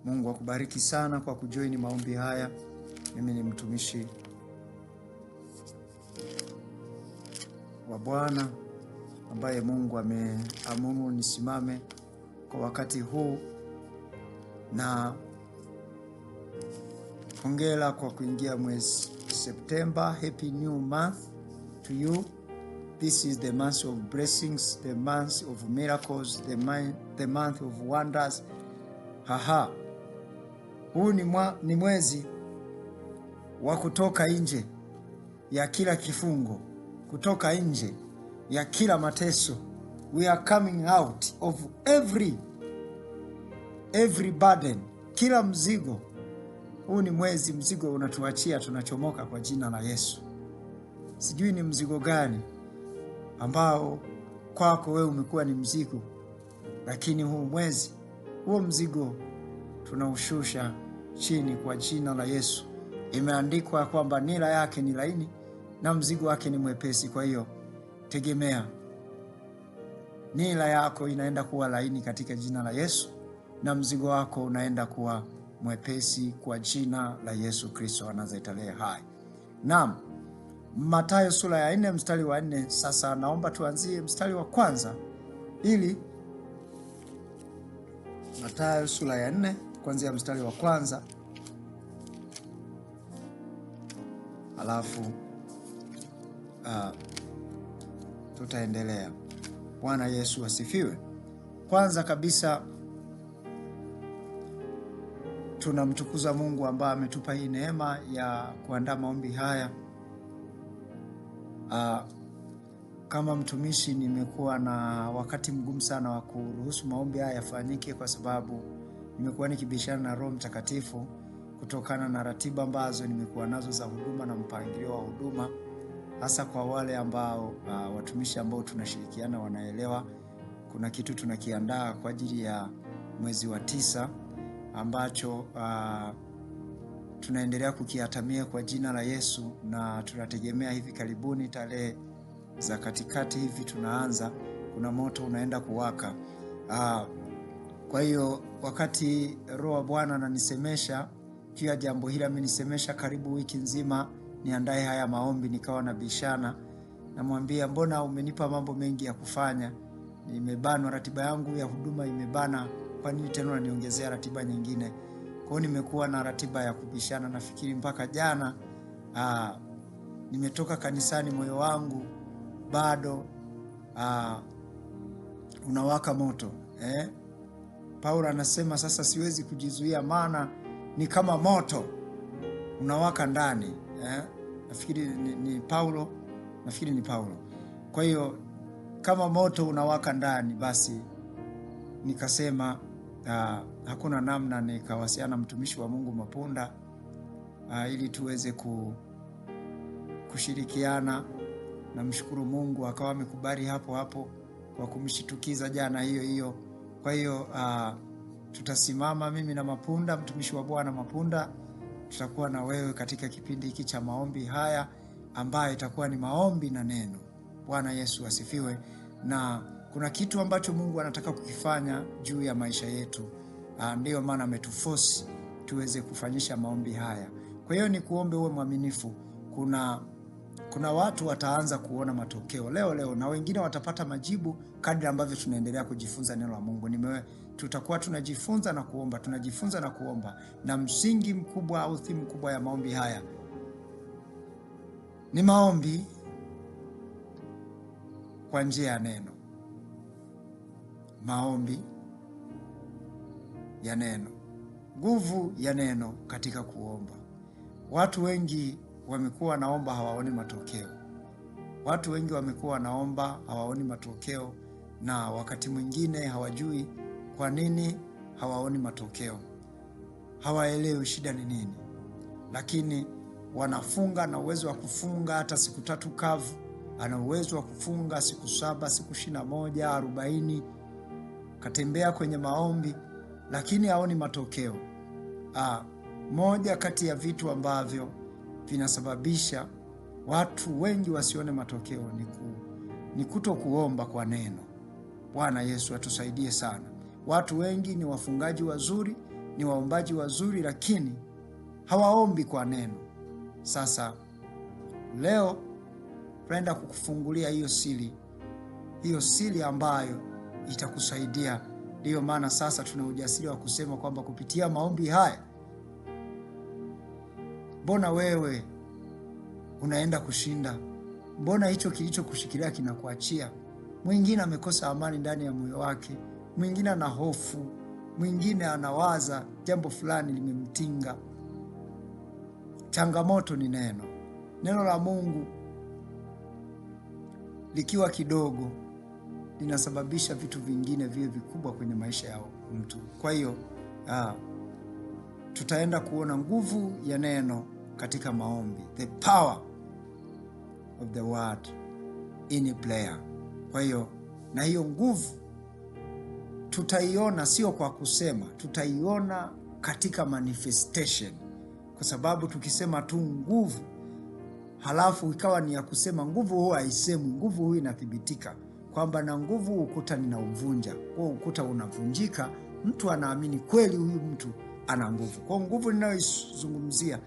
Mungu akubariki sana kwa kujoini maombi haya. Mimi ni mtumishi wa Bwana ambaye Mungu ameamuru nisimame kwa wakati huu, na hongera kwa kuingia mwezi September. Happy new month to you. This is the month of blessings, the month of miracles, the month of wonders. Huu ni mwezi wa kutoka nje ya kila kifungo, kutoka nje ya kila mateso. We are coming out of every burden, kila mzigo. Huu ni mwezi mzigo unatuachia, tunachomoka kwa jina la Yesu. Sijui ni mzigo gani ambao kwako wewe umekuwa ni mzigo, lakini huu mwezi huo mzigo tunaushusha chini kwa jina la Yesu. Imeandikwa kwamba nira yake ni laini na mzigo wake ni mwepesi. Kwa hiyo tegemea nira yako inaenda kuwa laini katika jina la Yesu, na mzigo wako unaenda kuwa mwepesi kwa jina la Yesu Kristo wa Nazareti aliye hai. Naam, Mathayo sura ya 4 mstari wa 4. Sasa naomba tuanzie mstari wa kwanza, ili Mathayo sura ya 4 kuanzia mstari wa kwanza, alafu tutaendelea. Bwana Yesu asifiwe. Kwanza kabisa tunamtukuza Mungu ambaye ametupa hii neema ya kuandaa maombi haya. Kama mtumishi nimekuwa na wakati mgumu sana wa kuruhusu maombi haya yafanyike, kwa sababu nimekuwa nikibishana na Roho Mtakatifu kutokana na ratiba ambazo nimekuwa nazo za huduma na mpangilio wa huduma, hasa kwa wale ambao watumishi ambao tunashirikiana wanaelewa. Kuna kitu tunakiandaa kwa ajili ya mwezi wa 9 ambacho tunaendelea kukiatamia kwa jina la Yesu, na tunategemea hivi karibuni tarehe za katikati hivi tunaanza, kuna moto unaenda kuwaka. Kwa hiyo wakati Roho wa Bwana ananisemesha juu ya jambo hili, amenisemesha karibu wiki nzima niandae haya maombi, nikawa na bishana, namwambia mbona umenipa mambo mengi ya kufanya, nimebanwa, ratiba yangu ya huduma imebana, kwa nini tena unaniongezea ratiba nyingine? Kwa hiyo nimekuwa na ratiba ya kubishana. Nafikiri mpaka jana nimetoka kanisani, moyo wangu bado unawaka moto. Paulo anasema sasa siwezi kujizuia, maana ni kama moto unawaka ndani. Nafikiri ni Paulo. Kwa hiyo kama moto unawaka ndani, basi nikasema hakuna namna, nikawasiliana mtumishi wa Mungu Mapunda ili tuweze kushirikiana. Na mshukuru Mungu akawa amekubali hapo hapo kwa kumshitukiza jana hiyo. Kwa hiyo tutasimama mimi na Mapunda, mtumishi wa Bwana Mapunda, tutakuwa na wewe katika kipindi hiki cha maombi haya, ambayo itakuwa ni maombi na neno. Bwana Yesu asifiwe. Na kuna kitu ambacho Mungu anataka kukifanya juu ya maisha yetu, ndiyo maana ametuforce tuweze kufanyisha maombi haya. Kwa hiyo ni kuombe uwe mwaminifu. Kuna watu wataanza kuona matokeo leo, na wengine watapata majibu kadri ambavyo tunaendelea kujifunza neno la Mungu. Tutakuwa tunajifunza na kuomba, na msingi mkubwa au thimu kubwa ya maombi haya ni maombi kwa njia ya neno. Maombi ya neno, nguvu ya neno katika kuomba. Watu wengi wamekuwa naomba hawaoni matokeo. Na wakati mwingine hawajui kwa nini hawaoni matokeo, hawaelewi shida ni nini, lakini wanafunga. Na uwezo wa kufunga hata siku 3 kavu, ana uwezo wa kufunga siku 7, siku 21, 40, katembea kwenye maombi, lakini haoni matokeo. Moja kati ya vitu ambavyo vinasababisha watu wengi wasione matokeo ni kuto kuomba kwa neno. Bwana Yesu atusaidie sana. Watu wengi ni wafungaji wazuri, ni waombaji wazuri, lakini hawaombi kwa neno. Sasa leo tunaenda kukufungulia hiyo siri ambayo itakusaidia. Ndiyo maana sasa tuna ujasiri wa kusema kwamba kupitia maombi haya, mbona wewe unaenda kushinda? Mbona hicho kilichokushikilia kinakuachia? Mwingine amekosa amani ndani ya moyo wake, mwingine ana hofu, mwingine anawaza jambo fulani limemtinga. Changamoto ni neno la Mungu likiwa kidogo linasababisha vitu vingine viwe vikubwa kwenye maisha ya mtu. Kwa hiyo tutaenda kuona nguvu ya neno katika maombi, the power of the word in prayer. Kwa hiyo na hiyo nguvu tutaiona sio kwa kusema, tutaiona katika manifestation, kwa sababu tukisema tu nguvu halafu ikawa ni ya kusema, nguvu huwa haisemwi. Nguvu huwa inathibitika kwamba na nguvu ukuta ninauvunja. Kwa ukuta unavunjika, mtu anaamini kweli huyu mtu ana nguvu. Kwa nguvu ninayoizungumzia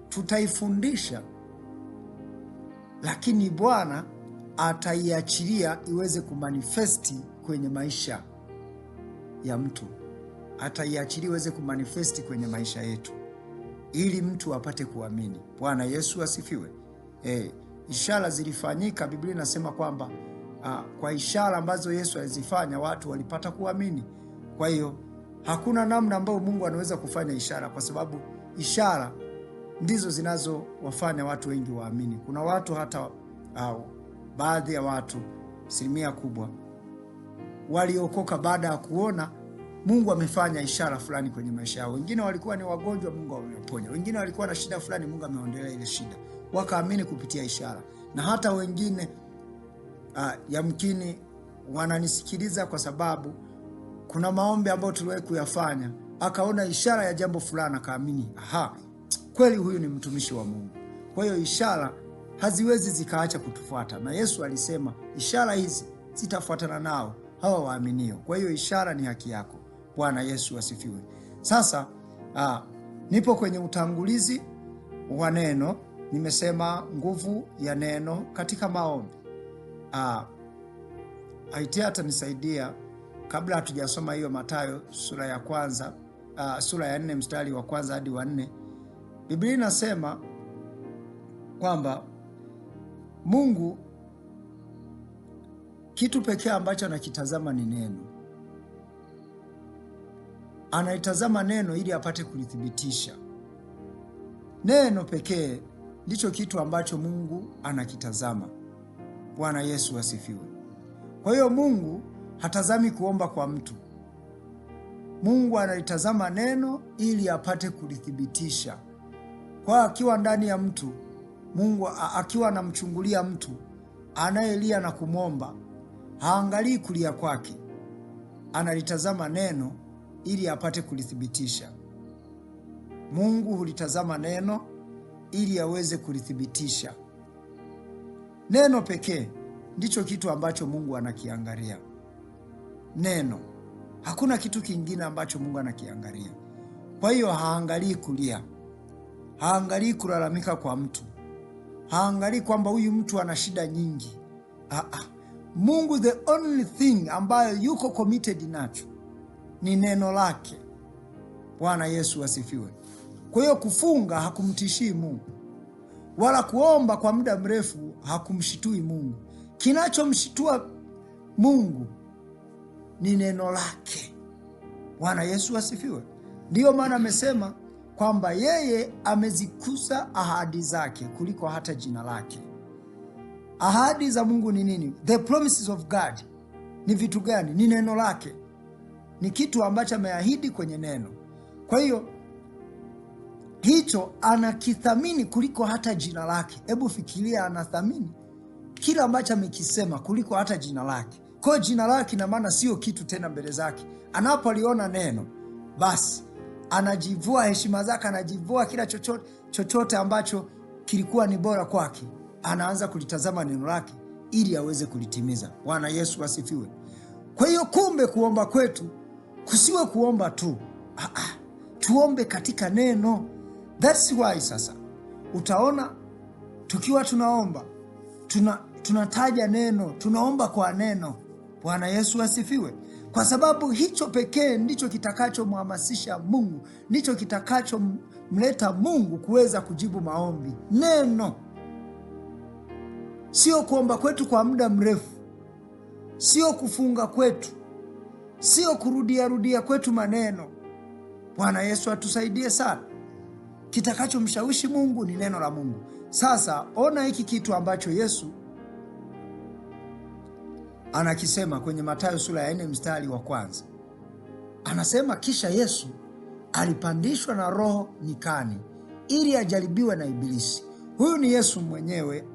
tutaifundisha, lakini Bwana ataiachilia iweze kumanifesti kwenye maisha ya mtu. Ataiachilia iweze kumanifesti kwenye maisha yetu ili mtu apate kuamini. Bwana Yesu asifiwe. Ishara zilifanyika. Biblia inasema kwamba kwa ishara ambazo Yesu alizifanya watu walipata kuamini. Kwa hiyo hakuna namna ambayo Mungu anaweza kufanya ishara, kwa sababu ishara ndizo zinazowafanya watu wengi waamini. Kuna watu hata baadhi ya watu, asilimia kubwa, waliokoka baada ya kuona Mungu amefanya ishara fulani kwenye maisha yao. Wengine walikuwa ni wagonjwa, Mungu amewaponya. Wengine walikuwa na shida fulani, Mungu ameondoa ile shida, wakaamini kupitia ishara. Na hata wengine yamkini wananisikiliza kwa sababu kuna maombi ambayo tuliwahi kuyafanya, akaona ishara ya jambo fulani, akaamini, kweli huyu ni mtumishi wa Mungu. Kwa hiyo ishara haziwezi zikaacha kutufuata, na Yesu alisema ishara hizi zitafuatana nao hawa waaminio. Kwa hiyo ishara ni haki yako. Bwana Yesu asifiwe. Sasa nipo kwenye utangulizi wa neno. Nimesema nguvu ya neno katika maombi. Aitia atanisaidia kabla hatujasoma hiyo Mathayo sura ya 4 mstari wa 1 hadi wa 4. Biblia inasema kwamba Mungu kitu pekee ambacho anakitazama ni neno. Anaitazama neno ili apate kulithibitisha. Neno pekee ndicho kitu ambacho Mungu anakitazama. Bwana Yesu asifiwe. Kwa hiyo Mungu hatazami kuomba kwa mtu. Mungu analitazama neno ili apate kulithibitisha. Kwa akiwa ndani ya mtu, Mungu akiwa anamchungulia mtu anayelia na kumwomba, haangalii kulia kwake, analitazama neno ili apate kulithibitisha. Mungu hulitazama neno ili aweze kulithibitisha. Neno pekee ndicho kitu ambacho Mungu anakiangalia. Neno. Hakuna kitu kingine ambacho Mungu anakiangalia. Kwa hiyo haangalii kulia, haangalii kulalamika kwa mtu, haangalii kwamba huyu mtu ana shida nyingi. Mungu the only thing ambayo yuko committed nacho ni neno lake. Bwana Yesu asifiwe. Kwa hiyo kufunga hakumtishii Mungu, wala kuomba kwa muda mrefu hakumshitui Mungu. Kinachomshitua Mungu ni neno lake. Bwana Yesu asifiwe. Ndiyo maana amesema kwamba yeye amezikuza ahadi zake kuliko hata jina lake. Ahadi za Mungu ni nini? The promises of God ni vitu gani? Ni neno lake, ni kitu ambacho ameahidi kwenye neno. Kwa hiyo hicho anakithamini kuliko hata jina lake. Hebu fikiria, anathamini kila ambacho amekisema kuliko hata jina lake. Kwa hiyo jina lake ina maana sio kitu tena mbele zake. Anapoliona neno, basi anajivua heshima zake, anajivua kila chochote ambacho kilikuwa ni bora kwake. Anaanza kulitazama neno lake ili aweze kulitimiza. Bwana Yesu asifiwe. Kwa hiyo kumbe kuomba kwetu kusiwe kuomba tu, tuombe katika neno. That's why sasa utaona tukiwa tunaomba tunataja neno, tunaomba kwa neno. Bwana Yesu asifiwe. Kwa sababu hicho pekee ndicho kitakachomhamasisha Mungu, ndicho kitakachomleta Mungu kuweza kujibu maombi. Neno, sio kuomba kwetu kwa muda mrefu, sio kufunga kwetu, sio kurudia kwetu maneno. Bwana Yesu atusaidie sana. Kitakachomshawishi Mungu ni neno la Mungu. Sasa ona hiki kitu ambacho Yesu anakisema kwenye Mathayo sura ya 4 mstari wa kwanza. Anasema kisha Yesu alipandishwa na Roho nyikani ili ajaribiwe na Ibilisi. Huyu ni Yesu mwenyewe.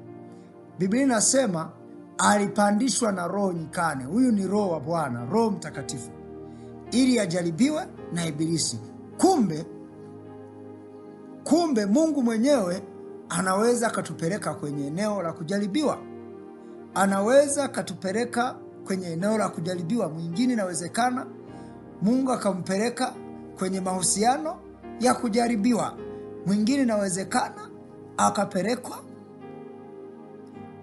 Biblia inasema alipandishwa na Roho nyikani. Huyu ni Roho wa Bwana, Roho Mtakatifu, ili ajaribiwe na Ibilisi. Kumbe Mungu mwenyewe anaweza katupeleka kwenye eneo la kujaribiwa. Anaweza katupeleka kwenye eneo la kujaribiwa. Mwingine inawezekana Mungu akampeleka kwenye mahusiano ya kujaribiwa. Mwingine inawezekana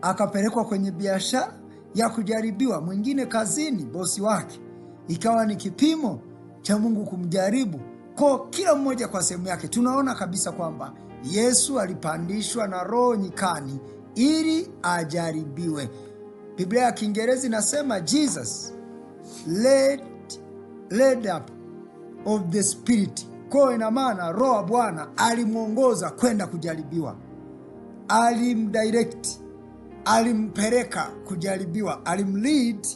akapelekwa kwenye biashara ya kujaribiwa. Mwingine kazini, bosi wake ikawa ni kipimo cha Mungu kumjaribu. Kwa kila mmoja kwa sehemu yake, tunaona kabisa kwamba Yesu alipandishwa na Roho nyikani ili ajaribiwe. Biblia ya Kiingereza inasema Jesus led up of the Spirit. Kwa ina maana Roho wa Bwana alimwongoza kwenda kujaribiwa, alimdirect, alimpeleka kujaribiwa, alimlead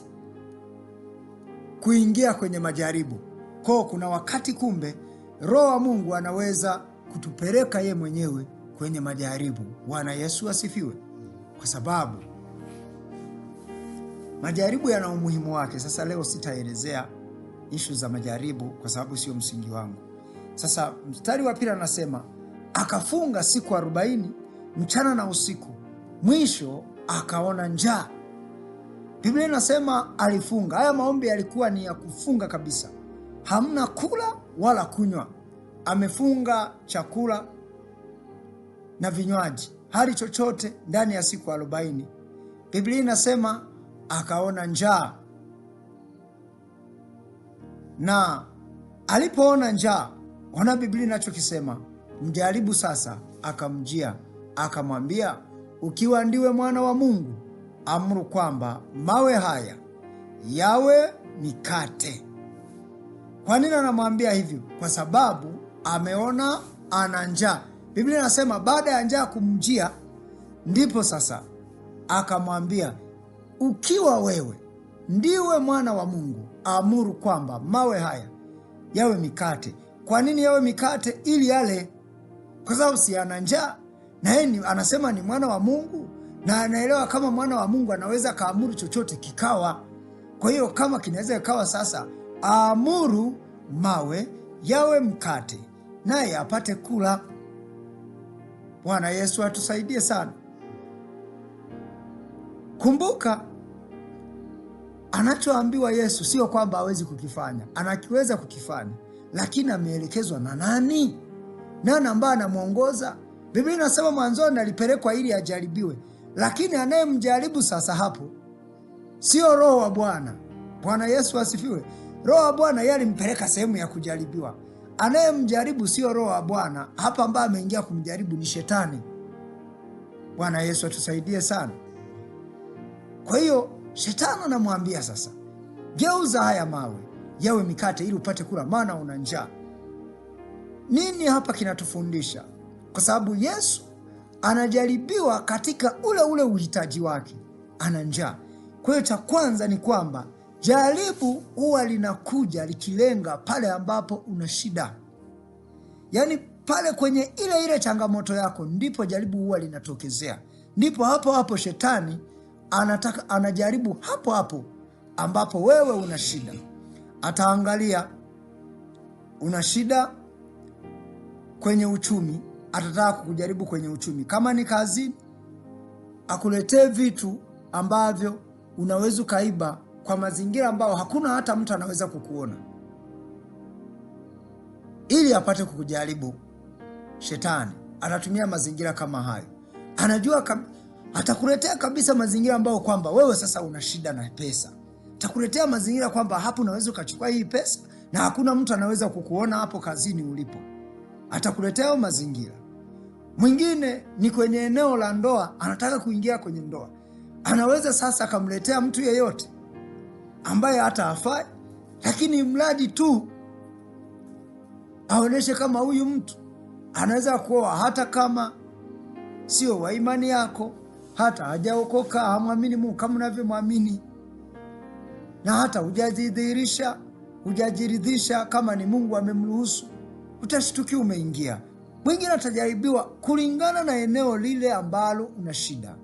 kuingia kwenye majaribu. Kwa kuna wakati kumbe Roho wa Mungu anaweza kutupeleka ye mwenyewe kwenye majaribu. Bwana Yesu asifiwe. Kwa sababu majaribu yana umuhimu wake. Sasa leo sitaelezea ishu za majaribu kwa sababu sio msingi wangu. Sasa mstari wa pili anasema akafunga siku 40 mchana na usiku, mwisho akaona njaa. Biblia inasema alifunga. Haya maombi yalikuwa ni ya kufunga kabisa, hamna kula wala kunywa. Amefunga chakula na vinywaji, hali chochote ndani ya siku 40. Biblia inasema akaona njaa, na alipoona njaa, ona Biblia inachokisema, mjaribu sasa akamjia akamwambia, ukiwa ndiwe mwana wa Mungu, amuru kwamba mawe haya yawe mikate. Kwa nini anamwambia hivyo? Kwa sababu ameona ana njaa. Biblia inasema baada ya njaa kumjia, ndipo sasa akamwambia, ukiwa wewe ndiwe mwana wa Mungu, amuru kwamba mawe haya yawe mikate. Kwa nini yawe mikate? Ili ale. Kwa sababu si ana njaa, na yeye anasema ni mwana wa Mungu, na anaelewa kama mwana wa Mungu anaweza kaamuru chochote kikawa. Kwa hiyo kama kinaweza ikawa, sasa aamuru mawe yawe mkate naye apate kula. Bwana Yesu atusaidie sana. Kumbuka, anachoambiwa Yesu sio kwamba hawezi kukifanya, anakiweza kukifanya, lakini ameelekezwa na nani? Nani ambaye anamwongoza? Biblia inasema mwanzoni alipelekwa ili ajaribiwe, lakini anayemjaribu sasa hapo sio Roho wa Bwana. Bwana Yesu asifiwe. Roho wa Bwana yeye alimpeleka sehemu ya kujaribiwa. Anayemjaribu sio Roho wa Bwana. Hapa ambaye ameingia kumjaribu ni Shetani. Bwana Yesu atusaidie sana. Kwa hiyo Shetani anamwambia sasa, geuza haya mawe yawe mikate ili upate kula, maana una njaa. Nini hapa kinatufundisha? Kwa sababu Yesu anajaribiwa katika ule uhitaji wake, ana njaa. Kwa hiyo cha kwanza ni kwamba jaribu huwa linakuja likilenga pale ambapo una shida. Yaani pale kwenye ile changamoto yako ndipo jaribu huwa linatokezea. Ndipo hapo Shetani anajaribu hapo ambapo wewe una shida. Ataangalia una shida kwenye uchumi, atataka kukujaribu kwenye uchumi. Kama ni kazini, akuletee vitu ambavyo unaweza ukaiba kwa mazingira ambayo hakuna hata mtu anaweza kukuona. ili apate kukujaribu. Shetani anatumia mazingira kama hayo. Anajua atakuletea kabisa mazingira ambayo kwamba wewe sasa una shida na pesa. Atakuletea mazingira kwamba hapo unaweza ukachukua hii pesa na hakuna mtu anaweza kukuona hapo kazini ulipo. Atakuletea mazingira. Mwingine ni kwenye eneo la ndoa, anataka kuingia kwenye ndoa. Anaweza sasa akamletea mtu yeyote ambaye hata hafai, lakini mradi tu aoneshe kama huyu mtu anaweza kuoa, hata kama sio wa imani yako, hata hajaokoka, hamwamini Mungu kama unavyomwamini, na hata hujajiridhisha kama ni Mungu amemruhusu, utashtukia umeingia. Mwingine atajaribiwa kulingana na eneo lile ambalo una shida.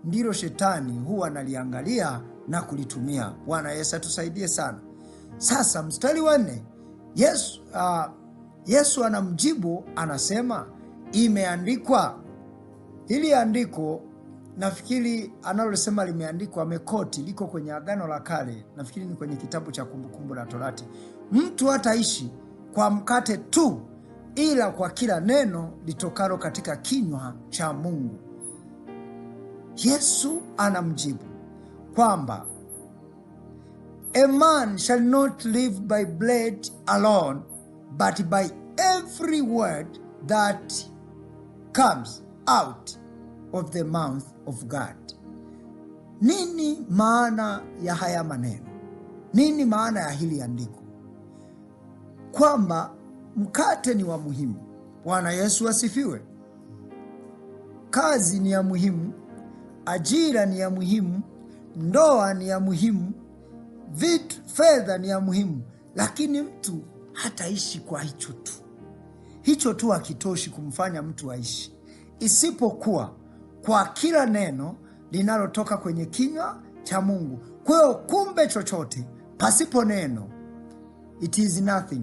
Ndilo shetani huwa analiangalia na kulitumia. Bwana Yesu atusaidie sana. Sasa mstari wa 4, Yesu anamjibu, anasema imeandikwa. Hili andiko nafikiri analosema limeandikwa, amekoti, liko kwenye Agano la Kale, nafikiri ni kwenye kitabu cha Kumbukumbu la Torati. Mtu hataishi kwa mkate tu, ila kwa kila neno litokalo katika kinywa cha Mungu. Yesu anamjibu kwamba a man shall not live by bread alone, but by every word that comes out of the mouth of God. Nini maana ya haya maneno? Nini maana ya hili andiko? Kwamba mkate ni wa muhimu. Bwana Yesu asifiwe. Kazi ni ya muhimu, ajira ni ya muhimu, ndoa ni ya muhimu, fedha ni ya muhimu, lakini mtu hataishi kwa hicho tu. Hicho tu hakitoshi kumfanya mtu aishi, isipokuwa kwa kila neno linalotoka kwenye kinywa cha Mungu. Kwa hiyo kumbe chochote pasipo neno, it is nothing,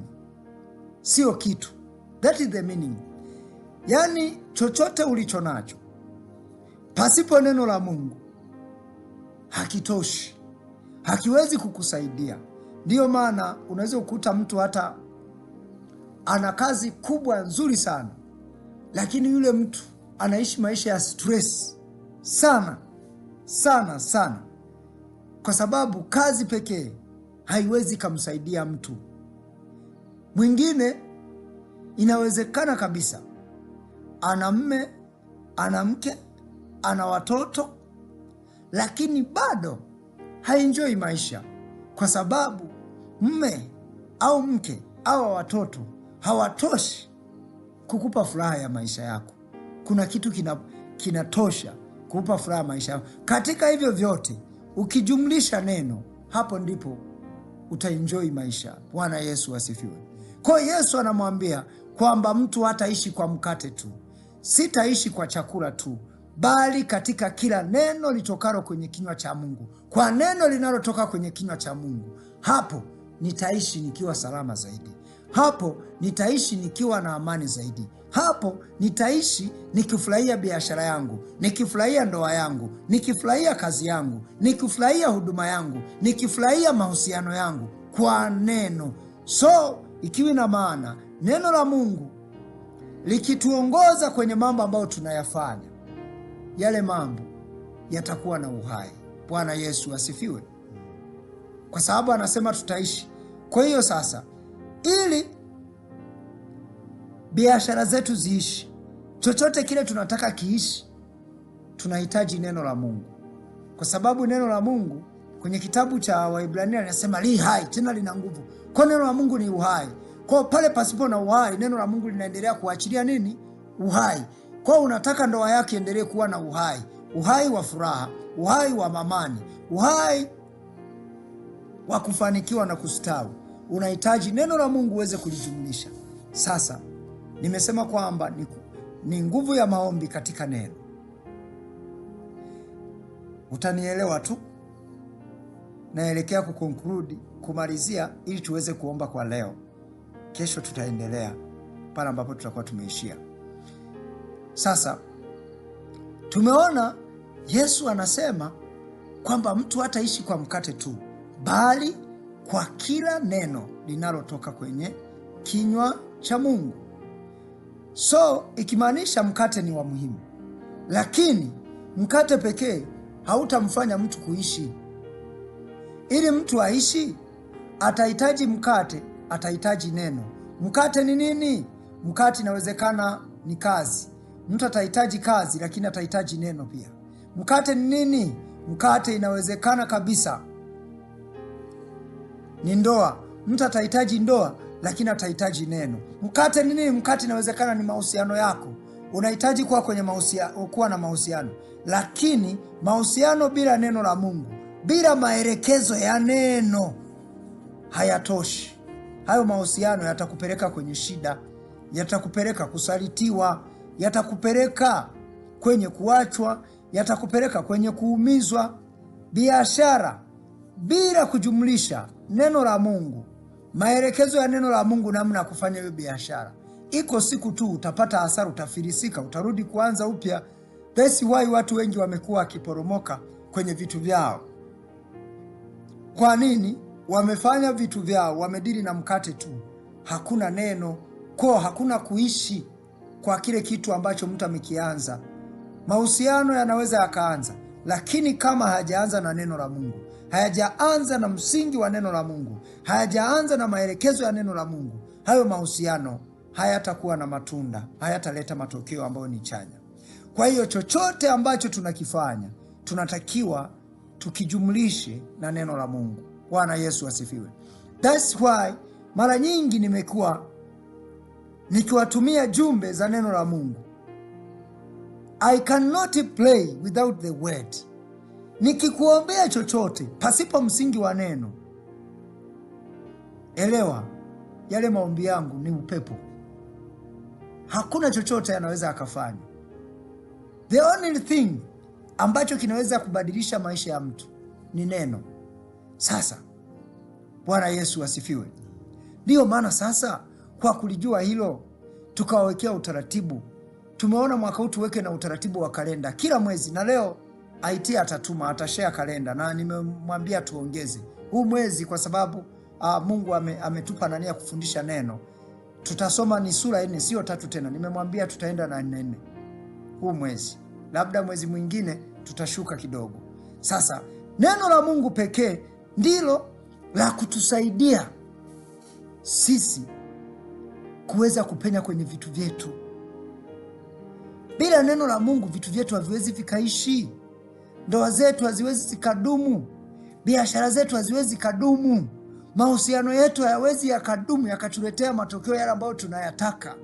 sio kitu. That is the meaning. Yani chochote ulicho nacho pasipo neno la Mungu hakitoshi, hakiwezi kukusaidia. Ndiyo maana unaweza kukuta mtu hata ana kazi kubwa nzuri sana, lakini yule mtu anaishi maisha ya stress sana sana sana, kwa sababu kazi pekee haiwezi kumsaidia mtu. Mwingine inawezekana kabisa ana mme, ana mke, ana watoto, lakini bado haenjoy maisha, kwa sababu mme au mke au watoto hawatoshi kukupa furaha ya maisha yako. Kuna kitu kinatosha kukupa furaha ya maisha yako. Katika hivyo vyote ukijumlisha neno, hapo ndipo utaenjoy maisha. Bwana Yesu asifiwe. Kwa Yesu anamwambia kwamba mtu hataishi kwa mkate tu, sitaishi kwa chakula tu, bali katika kila neno litokalo kwenye kinywa cha Mungu. Kwa neno linalotoka kwenye kinywa cha Mungu, hapo nitaishi nikiwa salama zaidi. Hapo nitaishi nikiwa na amani zaidi. Hapo nitaishi nikifurahia biashara yangu, nikifurahia ndoa yangu, nikifurahia kazi yangu, nikifurahia huduma yangu, nikifurahia mahusiano yangu kwa neno. So ikiwa na maana neno la Mungu likituongoza kwenye mambo ambayo tunayafanya, yale mambo yatakuwa na uhai. Bwana Yesu asifiwe. Kwa sababu anasema tutaishi. Kwa hiyo sasa, ili biashara zetu ziishi, chochote kile tunataka kiishi, tunahitaji neno la Mungu. Kwa sababu neno la Mungu kwenye kitabu cha Waebrania linasema li hai, tena lina nguvu. Kwa neno la Mungu ni uhai. Kwa pale pasipo na uhai, neno la Mungu linaendelea kuachilia nini? Uhai. Kwa unataka ndoa yake endelee kuwa na uhai, uhai wa furaha, uhai wa amani, uhai wa kufanikiwa na kustawi, unahitaji neno la Mungu uweze kulijumlisha. Sasa nimesema kwamba ni nguvu ya maombi katika neno. Utanielewa tu. Naelekea kuconclude, kumalizia, ili tuweze kuomba kwa leo. Kesho tutaendelea pale ambapo tutakuwa tumeishia. Sasa tumeona Yesu anasema kwamba mtu hataishi kwa mkate tu, bali kwa kila neno linalotoka kwenye kinywa cha Mungu. So ikimaanisha mkate ni wa muhimu, lakini mkate pekee hautamfanya mtu kuishi. Ili mtu aishi, atahitaji mkate, atahitaji neno. Mkate ni nini? Mkate inawezekana ni kazi. Mtu atahitaji kazi, lakini atahitaji neno pia. Mkate ni nini? Mkate inawezekana kabisa ni ndoa. Mtu atahitaji ndoa, lakini atahitaji neno. Mkate ni nini? Mkate inawezekana ni mahusiano yako. Unahitaji kuwa na mahusiano, lakini mahusiano bila neno la Mungu, bila maelekezo ya neno, hayatoshi. Hayo mahusiano yatakupeleka kwenye shida, yatakupeleka kusalitiwa, yatakupeleka kwenye kuachwa, yatakupeleka kwenye kuumizwa. Biashara bila kujumlisha neno la Mungu, maelekezo ya neno la Mungu namna ya kufanya hiyo biashara, iko siku tu utapata hasara, utafilisika, utarudi kuanza upya. That's why watu wengi wamekuwa wakiporomoka kwenye vitu vyao. Kwa nini? Wamefanya vitu vyao, wamedili na mkate tu, hakuna neno, kwa hakuna kuishi kwa kile kitu ambacho mtu amekianza. Mahusiano yanaweza yakaanza, lakini kama hayajaanza na neno la Mungu, hayajaanza na msingi wa neno la Mungu, hayajaanza na maelekezo ya neno la Mungu, hayo mahusiano hayatakuwa na matunda, hayataleta matokeo ambayo ni chanya. Kwa hiyo chochote ambacho tunakifanya, tunatakiwa tukijumlishe na neno la Mungu. Bwana Yesu asifiwe. That's why mara nyingi nimekuwa nikiwatumia jumbe za neno la Mungu. I cannot pray without the word. Nikikuombea chochote pasipo msingi wa neno, elewa yale maombi yangu ni upepo. Hakuna chochote yanaweza akafanya. The only thing ambacho kinaweza kubadilisha maisha ya mtu ni neno. Sasa Bwana Yesu asifiwe. Ndiyo maana sasa kwa kulijua hilo, tukawawekea utaratibu. Tumeona mwaka huu tuweke na utaratibu wa kalenda kila mwezi, na leo IT atashare kalenda, na nimemwambia tuongeze huu mwezi kwa sababu Mungu ametupa nani ya kufundisha neno. Tutasoma ni sura 4, sio 3 tena. Nimemwambia tutaenda na 4 huu mwezi, labda mwezi mwingine tutashuka kidogo. Sasa neno la Mungu pekee ndilo la kutusaidia sisi kuweza kupenya kwenye vitu vyetu. Bila neno la Mungu vitu vyetu haviwezi vikaishi. Ndoa zetu haziwezi zikadumu, biashara zetu haziwezi kadumu, mahusiano yetu hayawezi yakadumu yakatuletea matokeo yale ambayo tunayataka.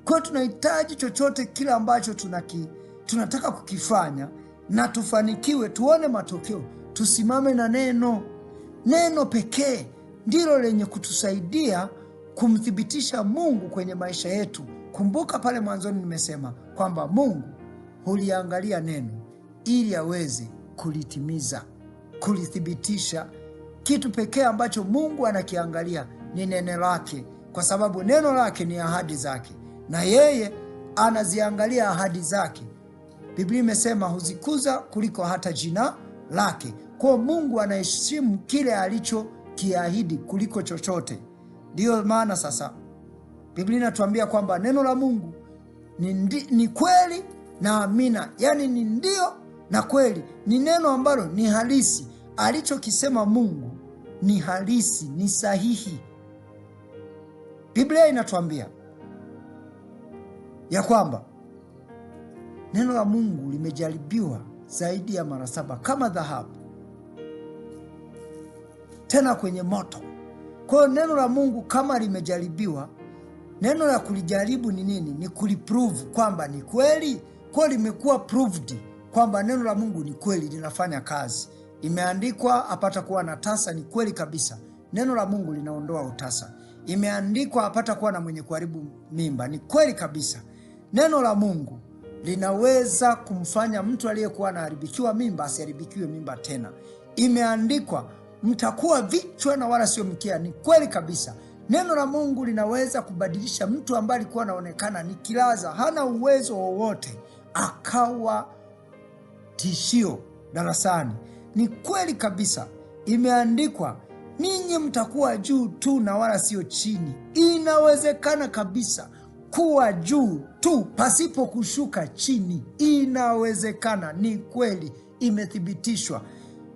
Kwa hiyo tunahitaji chochote kile ambacho tunataka kukifanya na tufanikiwe, tuone matokeo, tusimame na neno. Neno pekee ndilo lenye kutusaidia kumthibitisha Mungu kwenye maisha yetu. Kumbuka pale mwanzoni nimesema kwamba Mungu huliangalia neno ili aweze kulitimiza, kulithibitisha. Kitu pekee ambacho Mungu anakiangalia ni neno lake, kwa sababu neno lake ni ahadi zake, na yeye anaziangalia ahadi zake. Biblia imesema huzikuza kuliko hata jina lake. Kwa Mungu anaheshimu kile alichokiahidi kuliko chochote. Ndiyo maana sasa Biblia inatuambia kwamba neno la Mungu ni kweli na amina, yani ni ndio na kweli. Ni neno ambalo ni halisi. Alichokisema Mungu ni halisi, ni sahihi. Biblia inatuambia ya kwamba neno la Mungu limejaribiwa zaidi ya mara 7 kama dhahabu, tena kwenye moto. Kwa hiyo neno la Mungu kama limejaribiwa, neno la kulijaribu ni nini? Ni kuliprove kwamba ni kweli. Kwa limekuwa proved kwamba neno la Mungu ni kweli, linafanya kazi. Imeandikwa apata kuwa na tasa, ni kweli kabisa. Neno la Mungu linaondoa utasa. Imeandikwa apata kuwa na mwenye kuharibu mimba, ni kweli kabisa. Neno la Mungu linaweza kumfanya mtu aliyekuwa anaharibikiwa mimba asiharibikiwe mimba tena. Imeandikwa mtakuwa vichwa na wala sio mkia, ni kweli kabisa. Neno la Mungu linaweza kubadilisha mtu ambaye alikuwa anaonekana ni kilaza, hana uwezo wowote, akawa tishio darasani. Ni kweli kabisa. Imeandikwa ninyi mtakuwa juu tu na wala sio chini. Inawezekana kabisa kuwa juu tu pasipo kushuka chini. Inawezekana, ni kweli, imethibitishwa.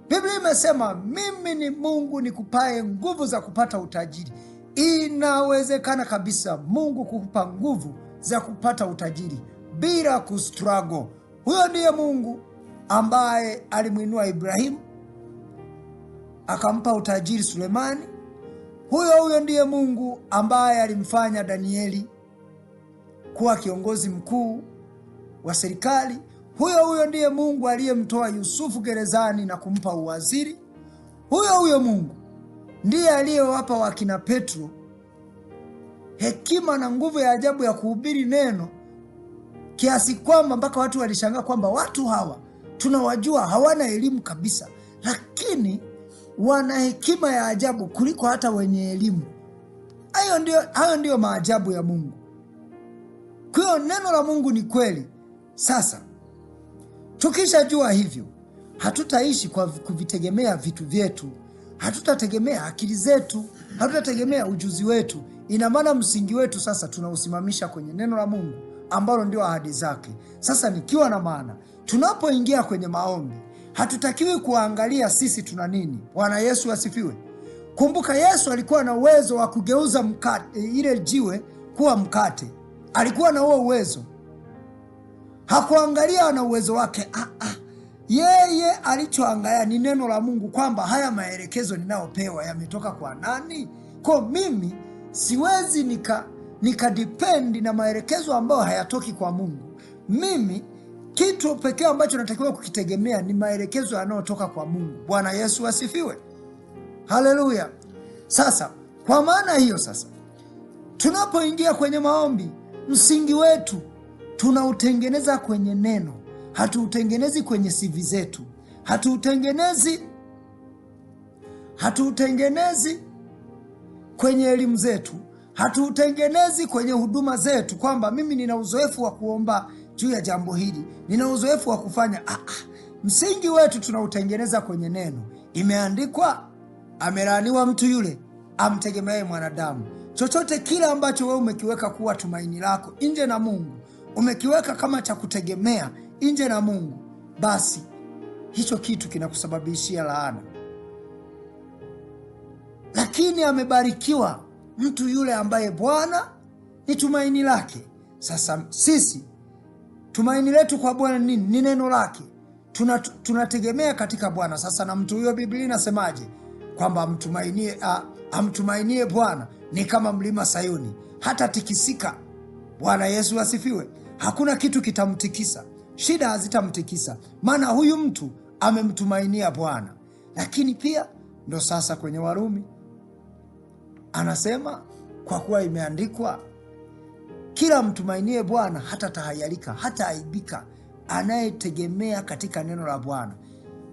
Biblia imesema mimi ni Mungu nikupaye nguvu za kupata utajiri. Inawezekana kabisa Mungu kukupa nguvu za kupata utajiri bila kustruggle. Huyo ndiye Mungu ambaye alimwinua Ibrahimu akampa utajiri Sulemani. Huyo ndiye Mungu ambaye alimfanya Danieli kuwa kiongozi mkuu wa serikali. Huyo ndiye Mungu aliyemtoa Yusufu gerezani na kumpa uwaziri. Huyo Mungu ndiye aliyewapa wakina Petro hekima na nguvu ya ajabu ya kuhubiri neno, kiasi kwamba mpaka watu walishangaa kwamba watu hawa tunawajua hawana elimu kabisa, lakini wana hekima ya ajabu kuliko hata wenye elimu. Hayo ndiyo maajabu ya Mungu. Kwa hiyo neno la Mungu ni kweli. Sasa tukishajua hivyo, hatutaishi kwa kuvitegemea vitu vyetu, hatutategemea akili zetu, hatutategemea ujuzi wetu. Ina maana msingi wetu sasa tunausimamisha kwenye neno la Mungu ambalo ndio ahadi zake. Sasa nikiwa na maana, tunapoingia kwenye maombi hatutakiwi kuangalia sisi tuna nini. Bwana Yesu asifiwe. Kumbuka Yesu alikuwa na uwezo wa kugeuza ile jiwe kuwa mkate. Alikuwa na huo uwezo. Hakuangalia na uwezo wake. Yeye alichoangalia ni neno la Mungu, kwamba haya maelekezo ninayopewa yametoka kwa nani? Kwa mimi siwezi nikadipendi na maelekezo ambayo hayatoki kwa Mungu. Mimi kitu pekee ambacho natakiwa kukitegemea ni maelekezo yanayotoka kwa Mungu. Bwana Yesu asifiwe. Haleluya. Sasa kwa maana hiyo, sasa tunapoingia kwenye maombi, msingi wetu tunautengeneza kwenye neno. Hatuutengenezi kwenye CV zetu, hatuutengenezi kwenye elimu zetu, hatuutengenezi kwenye huduma zetu, kwamba mimi nina uzoefu wa kuomba juu ya jambo hili, nina uzoefu wa kufanya. Msingi wetu tunautengeneza kwenye neno. Imeandikwa, amelaaniwa mtu yule amtegemeaye mwanadamu. Chochote kile ambacho wewe umekiweka kuwa tumaini lako nje na Mungu, umekiweka kama cha kutegemea nje na Mungu, basi hicho kitu kinakusababishia laana. Lakini amebarikiwa mtu yule ambaye Bwana ni tumaini lake. Sasa sisi tumaini letu kwa Bwana nini? Ni neno lake. Tunategemea katika Bwana. Sasa na mtu huyo, Biblia inasemaje? Kwamba amtumainie Bwana ni kama mlima Sayuni, hata tikisika. Bwana Yesu asifiwe. Hakuna kitu kitamtikisa, shida hazitamtikisa, maana huyu mtu amemtumainia Bwana. Lakini pia ndo sasa kwenye Warumi anasema, kwa kuwa imeandikwa, kila mtumainie Bwana hata tahayarika, hata aibika, anayetegemea katika neno la Bwana.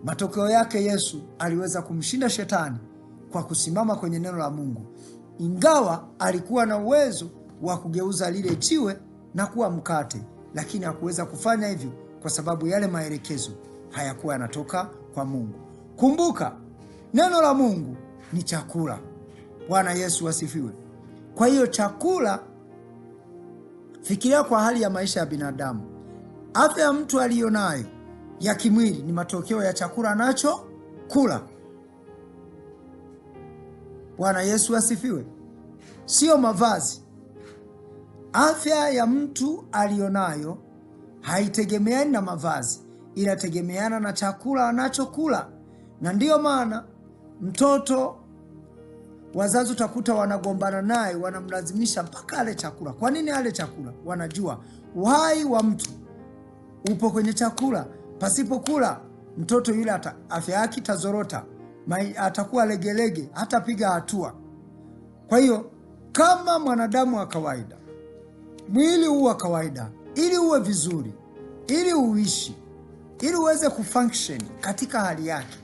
Matokeo yake Yesu aliweza kumshinda shetani kwa kusimama kwenye neno la Mungu, ingawa alikuwa na uwezo wa kugeuza lile jiwe na kuwa mkate, lakini hakuweza kufanya hivyo kwa sababu yale maelekezo hayakuwa yanatoka kwa Mungu. Kumbuka, neno la Mungu ni chakula. Bwana Yesu asifiwe. Kwa hiyo chakula, fikiria kwa hali ya maisha ya binadamu. Afya ya mtu aliyonayo ya kimwili ni matokeo ya chakula anacho kula. Bwana Yesu asifiwe. Sio mavazi. Afya ya mtu aliyonayo haitegemeani na mavazi, inategemeana na chakula anachokula. Na ndiyo maana mtoto, wazazi utakuta wanagombana naye, wanamlazimisha mpaka ale chakula. Kwa nini ale chakula? Wanajua uhai wa mtu upo kwenye chakula. Pasipo kula, mtoto yule afya yake itazorota, atakuwa legelege, hatapiga hatua. Kwa hiyo kama mwanadamu wa kawaida, mwili huu wa kawaida, ili uwe vizuri, ili uishi, ili uweze kufunction katika hali yake,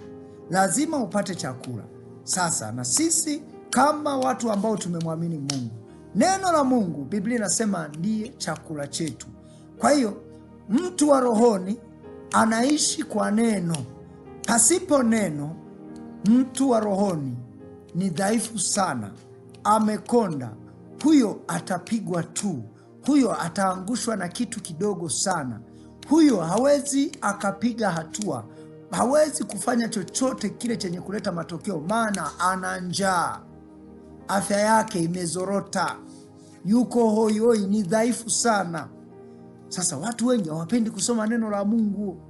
lazima upate chakula. Sasa na sisi kama watu ambao tumemwamini Mungu, neno la Mungu, Biblia inasema ndiye chakula chetu. Kwa hiyo mtu wa rohoni anaishi kwa neno. Pasipo neno, mtu wa rohoni ni dhaifu sana, amekonda, huyo atapigwa tu, huyo ataangushwa na kitu kidogo sana, huyo hawezi akapiga hatua, hawezi kufanya chochote kile chenye kuleta matokeo, maana ana njaa, afya yake imezorota, yuko hoihoi, ni dhaifu sana. Sasa watu wengi hawapendi kusoma neno la Mungu,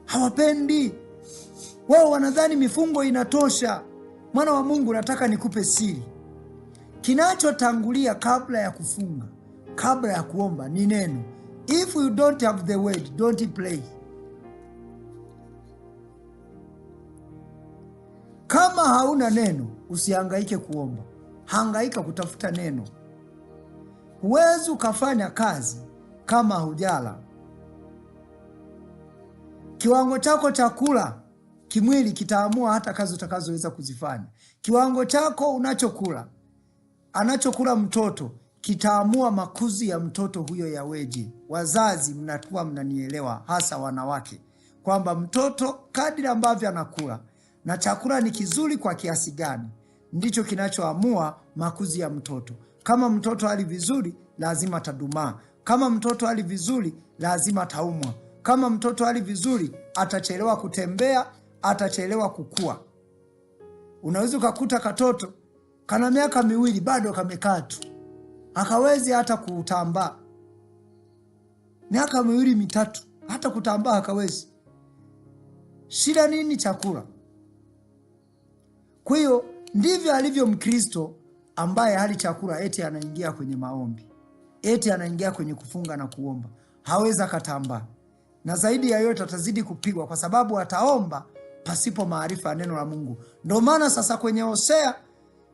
hawapendi. Wao wanadhani mifungo inatosha. Mwana wa Mungu, nataka nikupe siri. Kinachotangulia kabla ya kufunga, kabla ya kuomba ni neno. If you don't have the word, don't pray. Kama hauna neno, usihangaike kuomba. Hangaika kutafuta neno. Huwezi ukafanya kazi kama hujala. Kiwango chako cha kula kimwili kitaamua hata kazi utakazoweza kuzifanya. Kiwango chako unachokula, anachokula mtoto, kitaamua makuzi ya mtoto huyo yaweje. Wazazi mnakuwa mnanielewa, hasa wanawake, kwamba mtoto kadiri ambavyo anakula na chakula ni kizuri kwa kiasi gani, ndicho kinachoamua makuzi ya mtoto. Kama mtoto hali vizuri, lazima atadumaa. Kama mtoto hali vizuri, lazima ataumwa. Kama mtoto hali vizuri, atachelewa kutembea, atachelewa kukua. Unaweza ukakuta katoto kana miaka 2 bado kamekaa tu, hakawezi hata kutambaa. Miaka 2 mitatu, hata kutambaa hakawezi. Shida nini? Chakula. Kwa hiyo ndivyo alivyo Mkristo ambaye hali chakula, eti anaingia kwenye maombi, eti anaingia kwenye kufunga na kuomba, hawezi akatambaa. Na zaidi ya yote atazidi kupigwa, kwa sababu ataomba pasipo maarifa ya neno la Mungu. Ndio maana sasa kwenye Hosea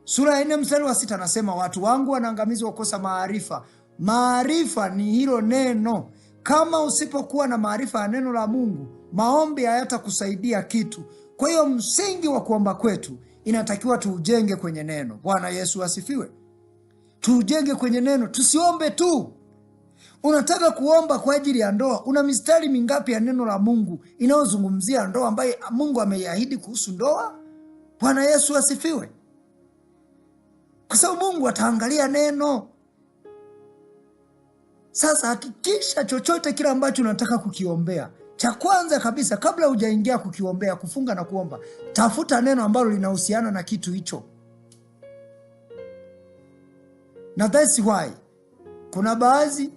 sura ya 4 mstari wa 6 anasema, watu wangu wanaangamizwa kukosa maarifa. Maarifa ni hilo neno. Kama usipokuwa na maarifa ya neno la Mungu, maombi hayatakusaidia kitu. Kwa hiyo msingi wa kuomba kwetu inatakiwa tuujenge kwenye neno. Bwana Yesu asifiwe. Tuujenge kwenye neno, tusiombe tu. Unataka kuomba kwa ajili ya ndoa, una mistari mingapi ya neno la Mungu inayozungumzia ndoa, ambaye Mungu ameiahidi kuhusu ndoa? Bwana Yesu asifiwe. Kwa sababu Mungu ataangalia neno. Sasa hakikisha chochote kile ambacho unataka kukiombea, cha kwanza kabisa, kabla hujaingia kukiombea, kufunga na kuomba, tafuta neno ambalo linahusiana na kitu hicho. Na that's why kuna baadhi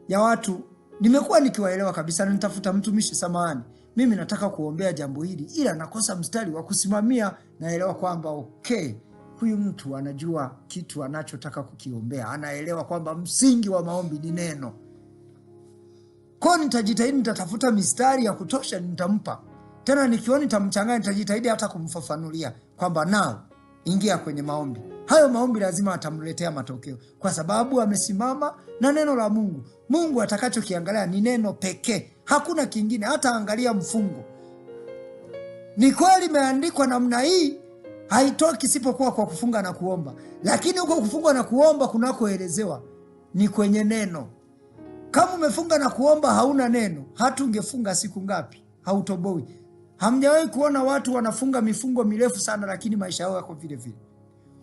ya watu nimekuwa nikiwaelewa kabisa, na nitafuta mtumishi, samahani, mimi nataka kuombea jambo hili, ila nakosa mstari wa kusimamia. Naelewa kwamba okay, huyu mtu anajua kitu anachotaka kukiombea, anaelewa kwamba msingi wa maombi ni neno. Kwa nitajitahidi, nitatafuta mistari ya kutosha, nitampa. Tena nikiona nitamchanganya, nitajitahidi hata kumfafanulia kwamba nao ingia kwenye maombi. Hayo maombi lazima atamletea matokeo, kwa sababu amesimama na neno la Mungu. Mungu atakachokiangalia ni neno pekee, hakuna kingine. Hata angalia mfungo, ni kweli imeandikwa namna hii, haitoki isipokuwa kwa kufunga na kuomba. Lakini huko kufunga na kuomba kunakoelezewa ni kwenye neno. Kama umefunga na kuomba hauna neno, hata ungefunga siku ngapi hautoboi. Hamjawahi kuona watu wanafunga mifungo mirefu sana, lakini maisha yao yako vile vile?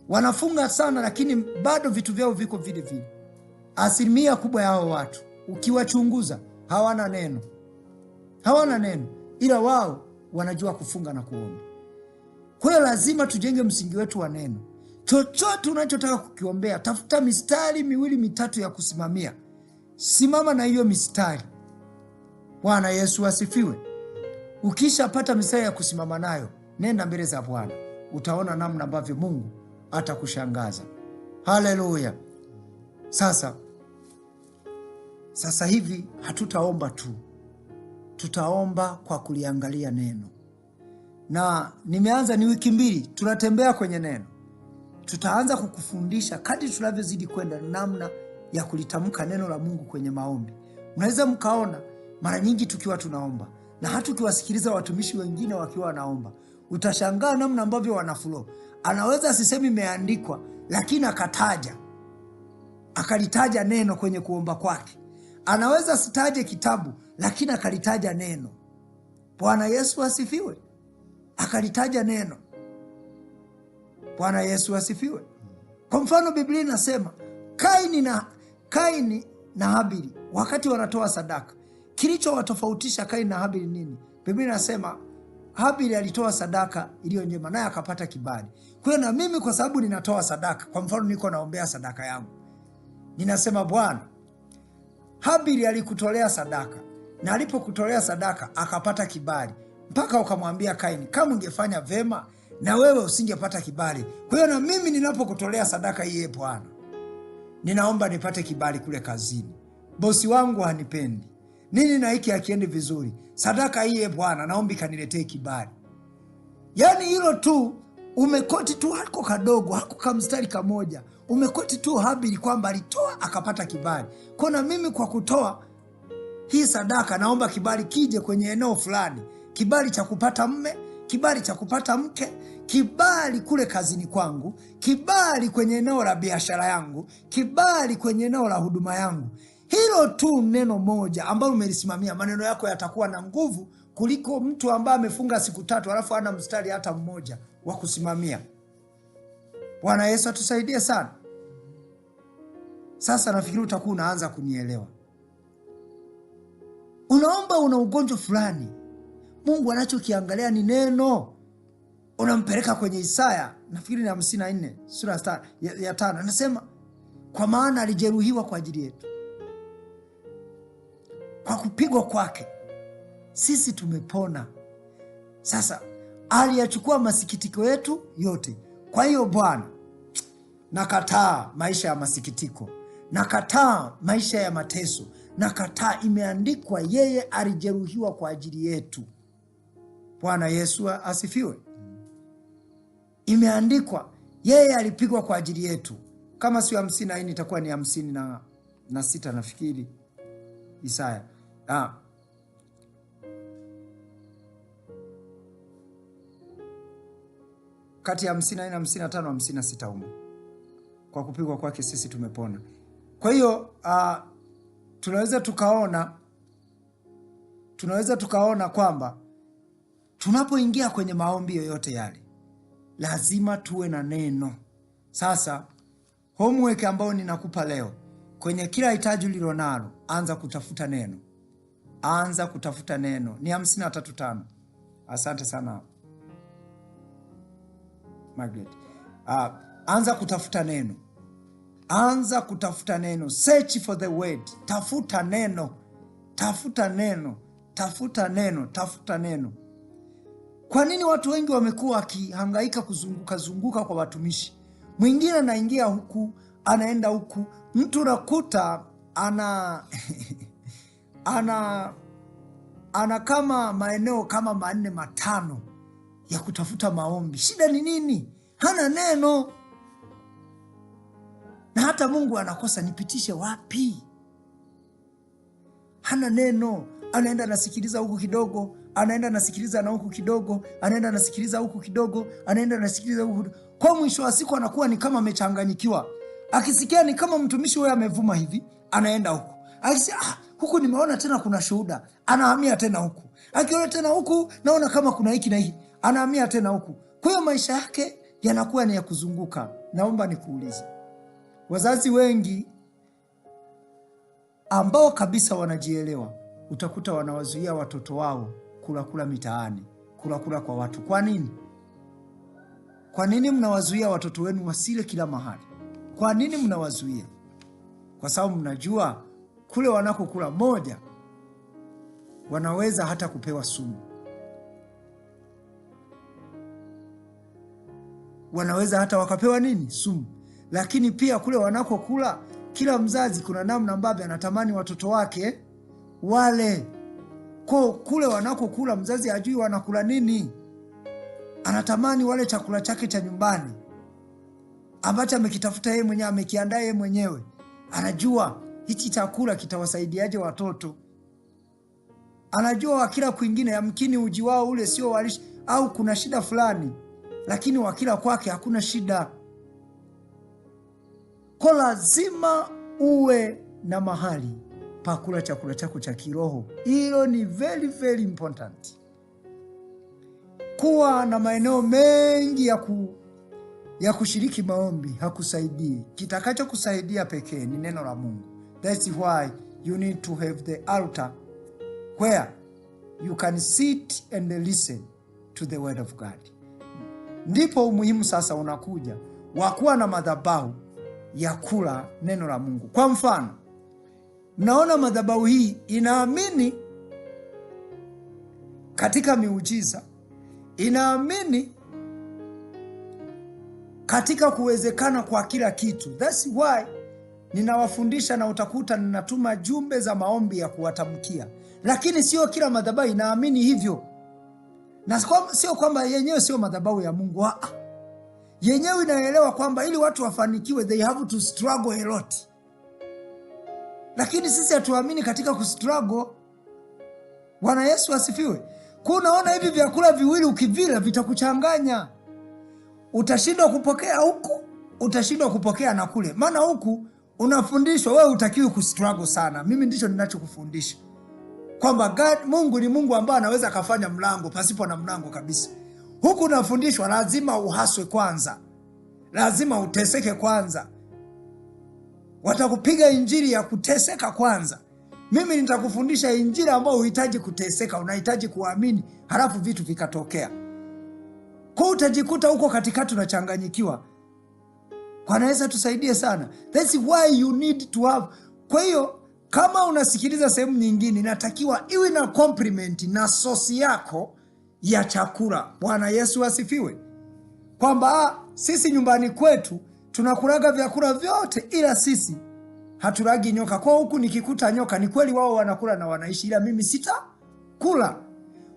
Wanafunga sana, lakini bado vitu vyao viko vile vile. Asilimia kubwa ya hao watu ukiwachunguza hawana neno, hawana neno, ila wao wanajua kufunga na kuomba. Kwa hiyo lazima tujenge msingi wetu wa neno. Chochote unachotaka kukiombea, tafuta mistari 2 mitatu ya kusimamia. Simama na hiyo mistari. Bwana Yesu asifiwe. Ukishapata mistari ya kusimama nayo, nenda mbele za Bwana, utaona namna ambavyo Mungu atakushangaza. Haleluya. Sasa hivi hatutaomba tu, tutaomba kwa kuliangalia neno. Na nimeanza, ni wiki 2 tunatembea kwenye neno. Tutaanza kukufundisha kadri tunavyozidi kwenda namna ya kulitamka neno la Mungu kwenye maombi. Mnaweza mkaona mara nyingi tukiwa tunaomba, na hata ukiwasikiliza watumishi wengine wakiwa wanaomba, utashangaa namna ambavyo wanaflow. Anaweza asisemi imeandikwa, lakini akalitaja neno kwenye kuomba kwake. Anaweza asitaje kitabu, lakini akalitaja neno. Bwana Yesu asifiwe. Akalitaja neno. Bwana Yesu asifiwe. Kwa mfano Biblia inasema Kaini na Habili wakati wanatoa sadaka, kilichowatofautisha Kaini na Habili nini? Biblia inasema Habili alitoa sadaka iliyo njema naye akapata kibali. Kwa hiyo na mimi kwa sababu ninatoa sadaka, kwa mfano niko naombea sadaka yangu, ninasema Bwana, Habili alikutolea sadaka na alipokutolea sadaka akapata kibali, mpaka ukamwambia Kaini, kama ungefanya vema na wewe usingepata kibali. Kwa hiyo na mimi ninapokutolea sadaka hii, Bwana, ninaomba nipate kibali kule kazini. Bosi wangu hanipendi, nini na hiki hakiendi vizuri. Sadaka hii Bwana, naomba kaniletee kibali. Yaani hilo tu, umekoti tu hako kadogo, hako kamstari kamoja, umekoti tu Habili kwamba alitoa akapata kibali. Kwa na mimi kwa kutoa hii sadaka naomba kibali kije kwenye eneo fulani, kibali cha kupata mme, kibali cha kupata mke, kibali kule kazini kwangu, kibali kwenye eneo la biashara yangu, kibali kwenye eneo la huduma yangu. Hilo tu neno moja ambalo umelisimamia, maneno yako yatakuwa na nguvu kuliko mtu ambaye amefunga siku 3 alafu hana mstari hata mmoja wa kusimamia. Bwana Yesu atusaidie sana. Sasa nafikiri utakuwa unaanza kunielewa. Unaomba una ugonjwa fulani, Mungu anachokiangalia ni neno. Unampeleka kwenye Isaya, nafikiri ni 54 sura ya 5, anasema kwa maana alijeruhiwa kwa ajili yetu, kwa kupigwa kwake sisi tumepona. Sasa aliyachukua masikitiko yetu yote. Kwa hiyo Bwana, nakataa maisha ya masikitiko, nakataa maisha ya mateso, nakataa. Imeandikwa yeye alijeruhiwa kwa ajili yetu. Bwana Yesu asifiwe. Imeandikwa yeye alipigwa kwa ajili yetu. Kama sio 54 itakuwa ni 56 nafikiri Isaya. Kati ya 54, 55, 56 humo. Kwa kupigwa kwake sisi tumepona. Kwa hiyo tunaweza tukaona kwamba tunapoingia kwenye maombi yoyote yale lazima tuwe na neno. Sasa homework ambayo ninakupa leo, kwenye kila hitaji ulilonalo, anza kutafuta neno. Anza kutafuta neno. Ni 53:5. Asante sana Margaret. Anza kutafuta neno. Anza kutafuta neno. Search for the word. Tafuta neno. Tafuta neno. Tafuta neno. Tafuta neno. Kwa nini watu wengi wamekuwa wakihangaika kuzunguka kwa watumishi? Mwingine anaingia huku, anaenda huku. Mtu unakuta ana kama maeneo kama 4 5 ya kutafuta maombi. Shida ni nini? Hana neno. Na hata Mungu anakosa, nipitishe wapi? Hana neno. Anaenda nasikiliza huku kidogo, anaenda nasikiliza na huku kidogo, anaenda nasikiliza huku kidogo, anaenda nasikiliza huku. Kwa mwisho wa siku anakuwa ni kama amechanganyikiwa. Akisikia ni kama mtumishi huyo amevuma hivi, anaenda huku. Akisikia huku nimeona tena kuna shuhuda, anahamia tena huku. Akiona tena huku naona kama kuna hiki na hiki, anahamia tena huku. Kwa hiyo maisha yake yanakuwa ni ya kuzunguka. Naomba nikuulize, wazazi wengi ambao kabisa wanajielewa, utakuta wanawazuia watoto wao kula mitaani, kula kwa watu. Kwa nini? Kwa nini mnawazuia watoto wenu wasile kila mahali? Kwa nini mnawazuia? Kwa sababu mnajua kule wanakokula, moja, wanaweza hata kupewa sumu. Wanaweza hata wakapewa nini? Sumu. Lakini pia kule wanakokula, kila mzazi kuna namna ambavyo anatamani watoto wake wale. Kwa kule wanakokula, mzazi hajui wanakula nini. Anatamani wale chakula chake cha nyumbani ambacho amekitafuta yeye mwenyewe, amekiandaa yeye mwenyewe. Anajua hichi chakula kitawasaidiaje watoto. Anajua wakila kwingine yamkini uji wao ule sio walishi, au kuna shida fulani, lakini wakila kwake hakuna shida. Kwa lazima uwe na mahali pa kula chakula chako cha kiroho. Hilo ni very very important. Kuwa na maeneo mengi ya kushiriki maombi hakusaidii. Kitakacho kusaidia pekee ni neno la Mungu. That's why you need to have the altar where you can sit and listen to the word of God. Ndipo umuhimu sasa unakuja wa kuwa na madhabahu ya kula neno la Mungu. Kwa mfano, mnaona madhabahu hii inaamini katika miujiza, inaamini katika kuwezekana kwa kila kitu. That's why ninawafundisha na utakuta ninatuma jumbe za maombi ya kuwatamkia. Lakini sio kila madhabahu inaamini hivyo. Na sio kwamba yenyewe sio madhabahu ya Mungu. Yenyewe inaelewa kwamba ili watu wafanikiwe they have to struggle a lot. Lakini sisi hatuamini katika kustruggle. Bwana Yesu asifiwe. Kwa unaona hivi vyakula viwili ukivila vitakuchanganya. Utashindwa kupokea huku, utashindwa kupokea na kule. Maana huku unafundishwa wewe utakiwi kustruggle sana. Mimi ndicho ninachokufundisha. Kwamba Mungu ni Mungu ambaye anaweza akafanya mlango pasipo na mlango kabisa. Huku unafundishwa lazima uhaswe kwanza. Lazima uteseke kwanza. Watakupiga injili ya kuteseka kwanza. Mimi nitakufundisha injili ambayo uhitaji kuteseka, unahitaji kuamini, halafu vitu vikatokea. Kwa utajikuta huko katikati unachanganyikiwa. Bwana Yesu tusaidie sana. That's why you need to have. Kwa hiyo kama unasikiliza sehemu nyingine, inatakiwa iwe na compliment na sosi yako ya chakula. Bwana Yesu asifiwe. Kwamba sisi nyumbani kwetu tunakulaga vyakula vyote, ila sisi hatulagi nyoka. Kwa huku nikikuta nyoka, ni kweli wao wanakula na wanaishi, ila mimi sitakula.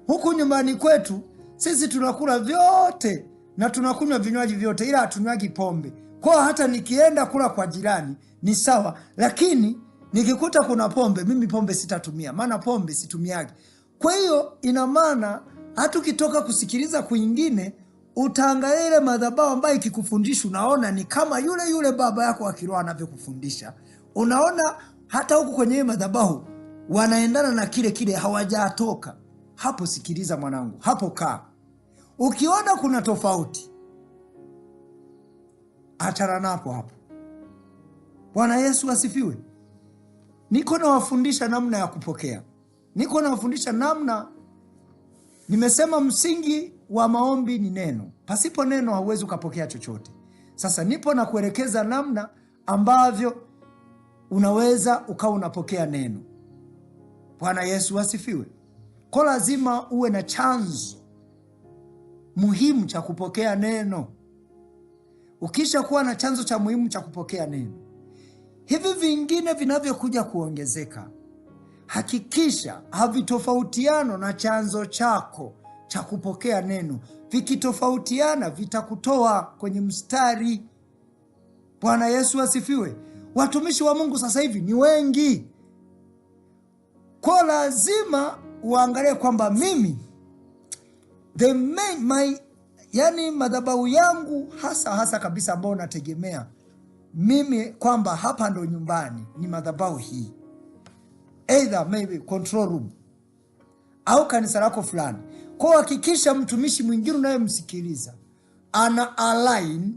Huku nyumbani kwetu sisi tunakula vyote na tunakunywa vinywaji vyote, ila hatunywagi pombe. Kwa hata nikienda kula kwa jirani ni sawa, lakini nikikuta kuna pombe, mimi pombe sitatumia, maana pombe situmiagi. Kwa hiyo ina maana hata ukitoka kusikiliza kwingine, utaangalia ile madhabahu ambayo ikikufundisha unaona ni kama yule baba yako wa kiroho anavyokufundisha. Unaona hata huku kwenye madhabahu wanaendana na kile hawajatoka. Hapo sikiliza mwanangu, hapo kaa. Ukiona kuna tofauti, achana napo hapo. Bwana Yesu asifiwe. Niko nawafundisha namna ya kupokea. Niko nawafundisha namna, nimesema msingi wa maombi ni neno. Pasipo neno hauwezi ukapokea chochote. Sasa nipo na kuelekeza namna ambavyo unaweza ukawa unapokea neno. Bwana Yesu asifiwe. Kwa lazima uwe na chanzo muhimu cha kupokea neno. Ukisha kuwa na chanzo cha muhimu cha kupokea neno, hivi vingine vinavyokuja kuongezeka, hakikisha havitofautiano na chanzo chako cha kupokea neno. Vikitofautiana vitakutoa kwenye mstari. Bwana Yesu asifiwe. Watumishi wa Mungu sasa hivi ni wengi. Kwa lazima uangalie kwamba mimi yani madhabahu yangu hasa kabisa ambao nategemea mimi kwamba hapa ndo nyumbani ni madhabahu hii, either maybe control room au kanisa lako fulani. Kwa hakikisha mtumishi mwingine unayemsikiliza ana align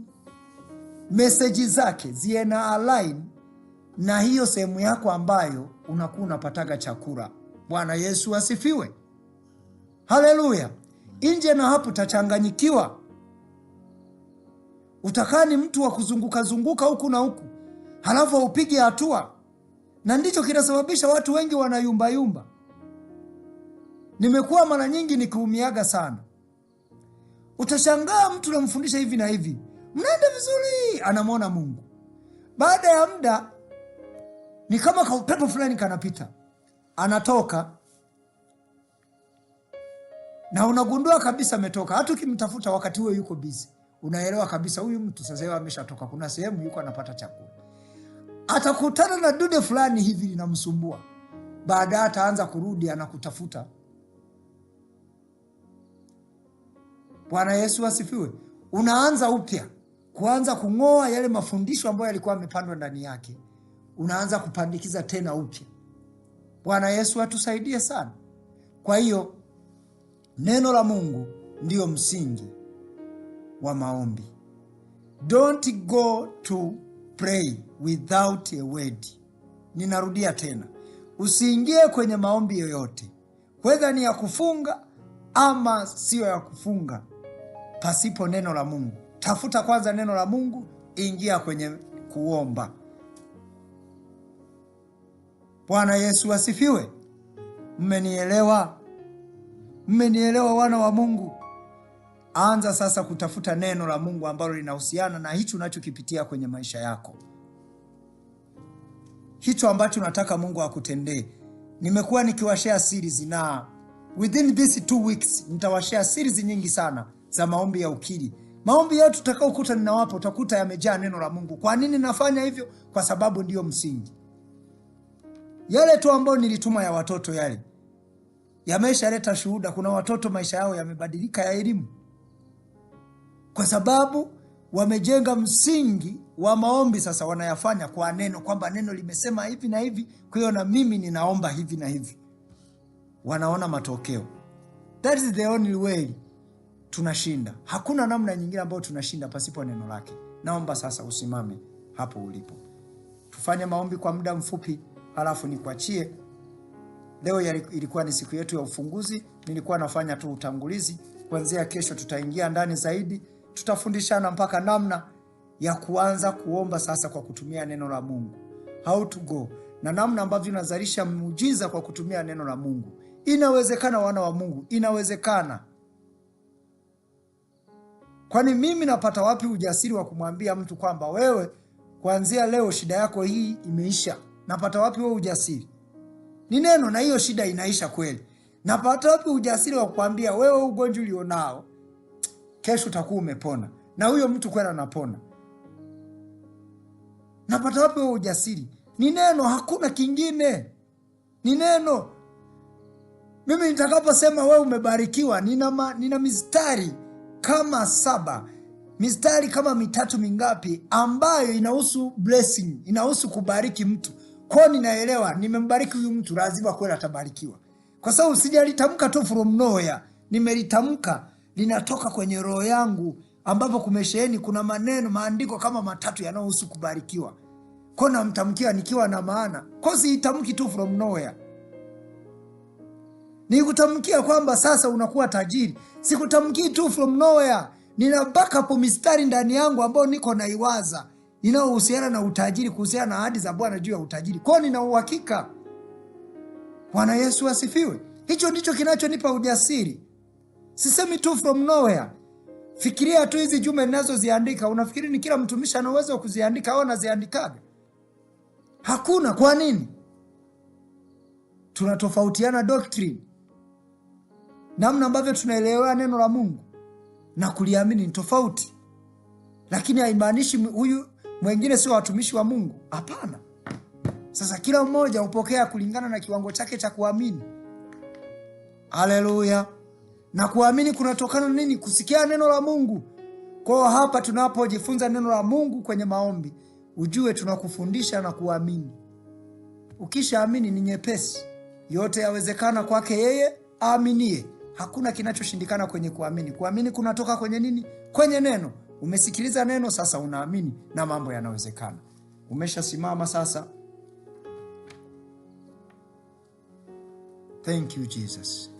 message zake, ziena align na hiyo sehemu yako ambayo unakuwa unapataga chakula. Bwana Yesu asifiwe. Haleluya. Nje na hapo utachanganyikiwa. Utakaa ni mtu wa kuzunguka huku na huku, halafu upige hatua. Na ndicho kinasababisha watu wengi wanayumba. Nimekuwa mara nyingi nikiumiaga sana. Utashangaa mtu namfundisha hivi na hivi, mnaenda vizuri, anamwona Mungu. Baada ya muda ni kama kaupepo fulani kanapita, anatoka na unagundua kabisa ametoka. Hata ukimtafuta wakati huo yuko busy, unaelewa kabisa huyu mtu sasa hivi ameshatoka, kuna sehemu yuko anapata chakula. Atakutana na dude fulani hivi linamsumbua, baadaye ataanza kurudi anakutafuta. Bwana Yesu asifiwe. Unaanza upya, kuanza kung'oa yale mafundisho ambayo yalikuwa yamepandwa ndani yake, unaanza kupandikiza tena upya. Bwana Yesu atusaidie sana. Kwa hiyo neno la Mungu ndiyo msingi wa maombi. Don't go to pray without a word. Ninarudia tena, usiingie kwenye maombi yoyote, whether ni ya kufunga ama siyo ya kufunga, pasipo neno la Mungu. Tafuta kwanza neno la Mungu, ingia kwenye kuomba. Bwana Yesu asifiwe. Mmenielewa? Mmenielewa wana wa Mungu? Anza sasa kutafuta neno la Mungu ambalo linahusiana na hicho unachokipitia kwenye maisha yako, hicho ambacho unataka Mungu akutendee. Nimekuwa nikiwashare series, na within this 2 weeks nitawashare series nyingi sana za maombi ya ukiri. Maombi yote utakaokuta ninawapa, utakuta yamejaa neno la Mungu. Kwa nini nafanya hivyo? Kwa sababu ndiyo msingi. Yale tu ambayo nilituma ya watoto yale yameshaleta shuhuda. Kuna watoto maisha yao yamebadilika ya elimu, kwa sababu wamejenga msingi wa maombi. Sasa wanayafanya kwa neno, kwamba neno limesema hivi na hivi, kwa hiyo na mimi ninaomba hivi na hivi. Wanaona matokeo. That is the only way tunashinda. Hakuna namna nyingine ambayo tunashinda pasipo neno lake. Naomba sasa usimame hapo ulipo, tufanye maombi kwa muda mfupi, halafu nikuachie. Leo ilikuwa ni siku yetu ya ufunguzi. Nilikuwa nafanya tu utangulizi. Kuanzia kesho tutaingia ndani zaidi, tutafundishana mpaka namna ya kuanza kuomba sasa kwa kutumia neno la Mungu, how to go, na namna ambavyo unazalisha muujiza kwa kutumia neno la Mungu. Inawezekana wana wa Mungu, inawezekana. Kwani mimi napata wapi ujasiri wa kumwambia mtu kwamba wewe kuanzia leo shida yako hii imeisha? Napata wapi wewe ujasiri? Ni neno, na hiyo shida inaisha kweli. Napata wapi ujasiri wa kukwambia wewe ugonjwa ulionao kesho utakuwa umepona, na huyo mtu kwenda anapona? Napata wapi wewe ujasiri? Ni neno, hakuna kingine. Ni neno. Mimi nitakaposema wewe umebarikiwa, nina mistari kama 7, mistari kama 3 mingapi ambayo inahusu blessing, inahusu kubariki mtu. Kwa ninaelewa nimembariki huyu mtu, lazima kweli atabarikiwa. Kwa sababu sijalitamka tu from nowhere, nimelitamka linatoka kwenye roho yangu, ambapo kumesheheni, kuna maandiko kama 3 yanayohusu kubarikiwa. Kwa namtamkia nikiwa na maana. Kwa siitamki tu from nowhere. Nikutamkia kwamba sasa unakuwa tajiri. Sikutamki tu from nowhere. Nina backup mistari ndani yangu ambayo niko naiwaza, inayohusiana na utajiri, kuhusiana na ahadi za Bwana juu ya utajiri. Kwa nina uhakika. Bwana Yesu asifiwe. Hicho ndicho kinachonipa ujasiri. Sisemi tu from nowhere. Fikiria tu hizi jumbe ninazoziandika. Unafikiri ni kila mtumishi ana uwezo wa kuziandika au anaziandikaga? Hakuna. Kwa nini? Tunatofautiana doctrine. Namna ambavyo tunaelewa neno la Mungu na kuliamini ni tofauti. Lakini haimaanishi huyu mwingine sio watumishi wa Mungu. Hapana. Sasa kila mmoja hupokea kulingana na kiwango chake cha kuamini. Haleluya. Na kuamini kunatokana nini? Kusikia neno la Mungu. Kwa hapa tunapojifunza neno la Mungu kwenye maombi, ujue tunakufundisha na kuamini. Ukishaamini ni nyepesi. Yote yawezekana kwake yeye aaminie. Hakuna kinachoshindikana kwenye kuamini. Kuamini kunatoka kwenye nini? Kwenye neno. Umesikiliza neno, sasa unaamini na mambo yanawezekana. Umeshasimama sasa. Thank you Jesus.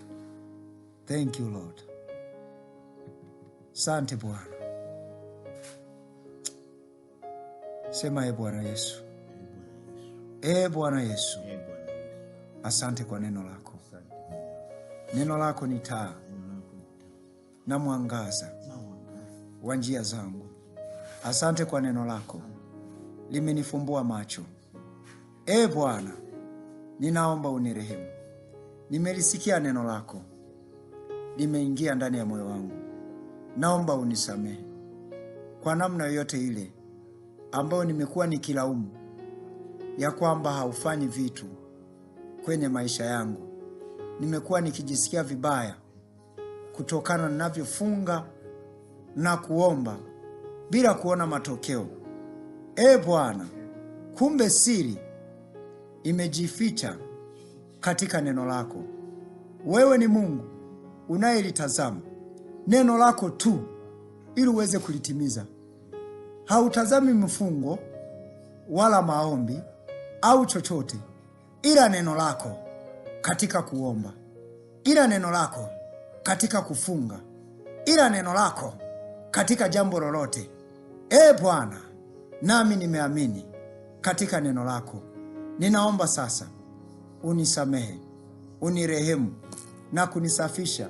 Thank you Lord. Asante Bwana. Sema Bwana Yesu. Bwana Yesu. Asante kwa neno lako. Neno lako ni taa na mwangaza wa njia zangu. Asante kwa neno lako, limenifumbua macho. Bwana, ninaomba unirehemu. Nimelisikia neno lako, limeingia ndani ya moyo wangu. Naomba unisamehe kwa namna yoyote ile ambayo nimekuwa nikilaumu ya kwamba haufanyi vitu kwenye maisha yangu. Nimekuwa nikijisikia vibaya kutokana ninavyofunga na kuomba bila kuona matokeo. Bwana, kumbe siri imejificha katika neno lako. Wewe ni Mungu unayelitazama neno lako tu ili uweze kulitimiza. hautazami mfungo wala maombi au chochote, ila neno lako katika kuomba, ila neno lako katika kufunga, ila neno lako katika jambo lolote. Bwana, nami nimeamini katika neno lako. Ninaomba sasa unisamehe, unirehemu na kunisafisha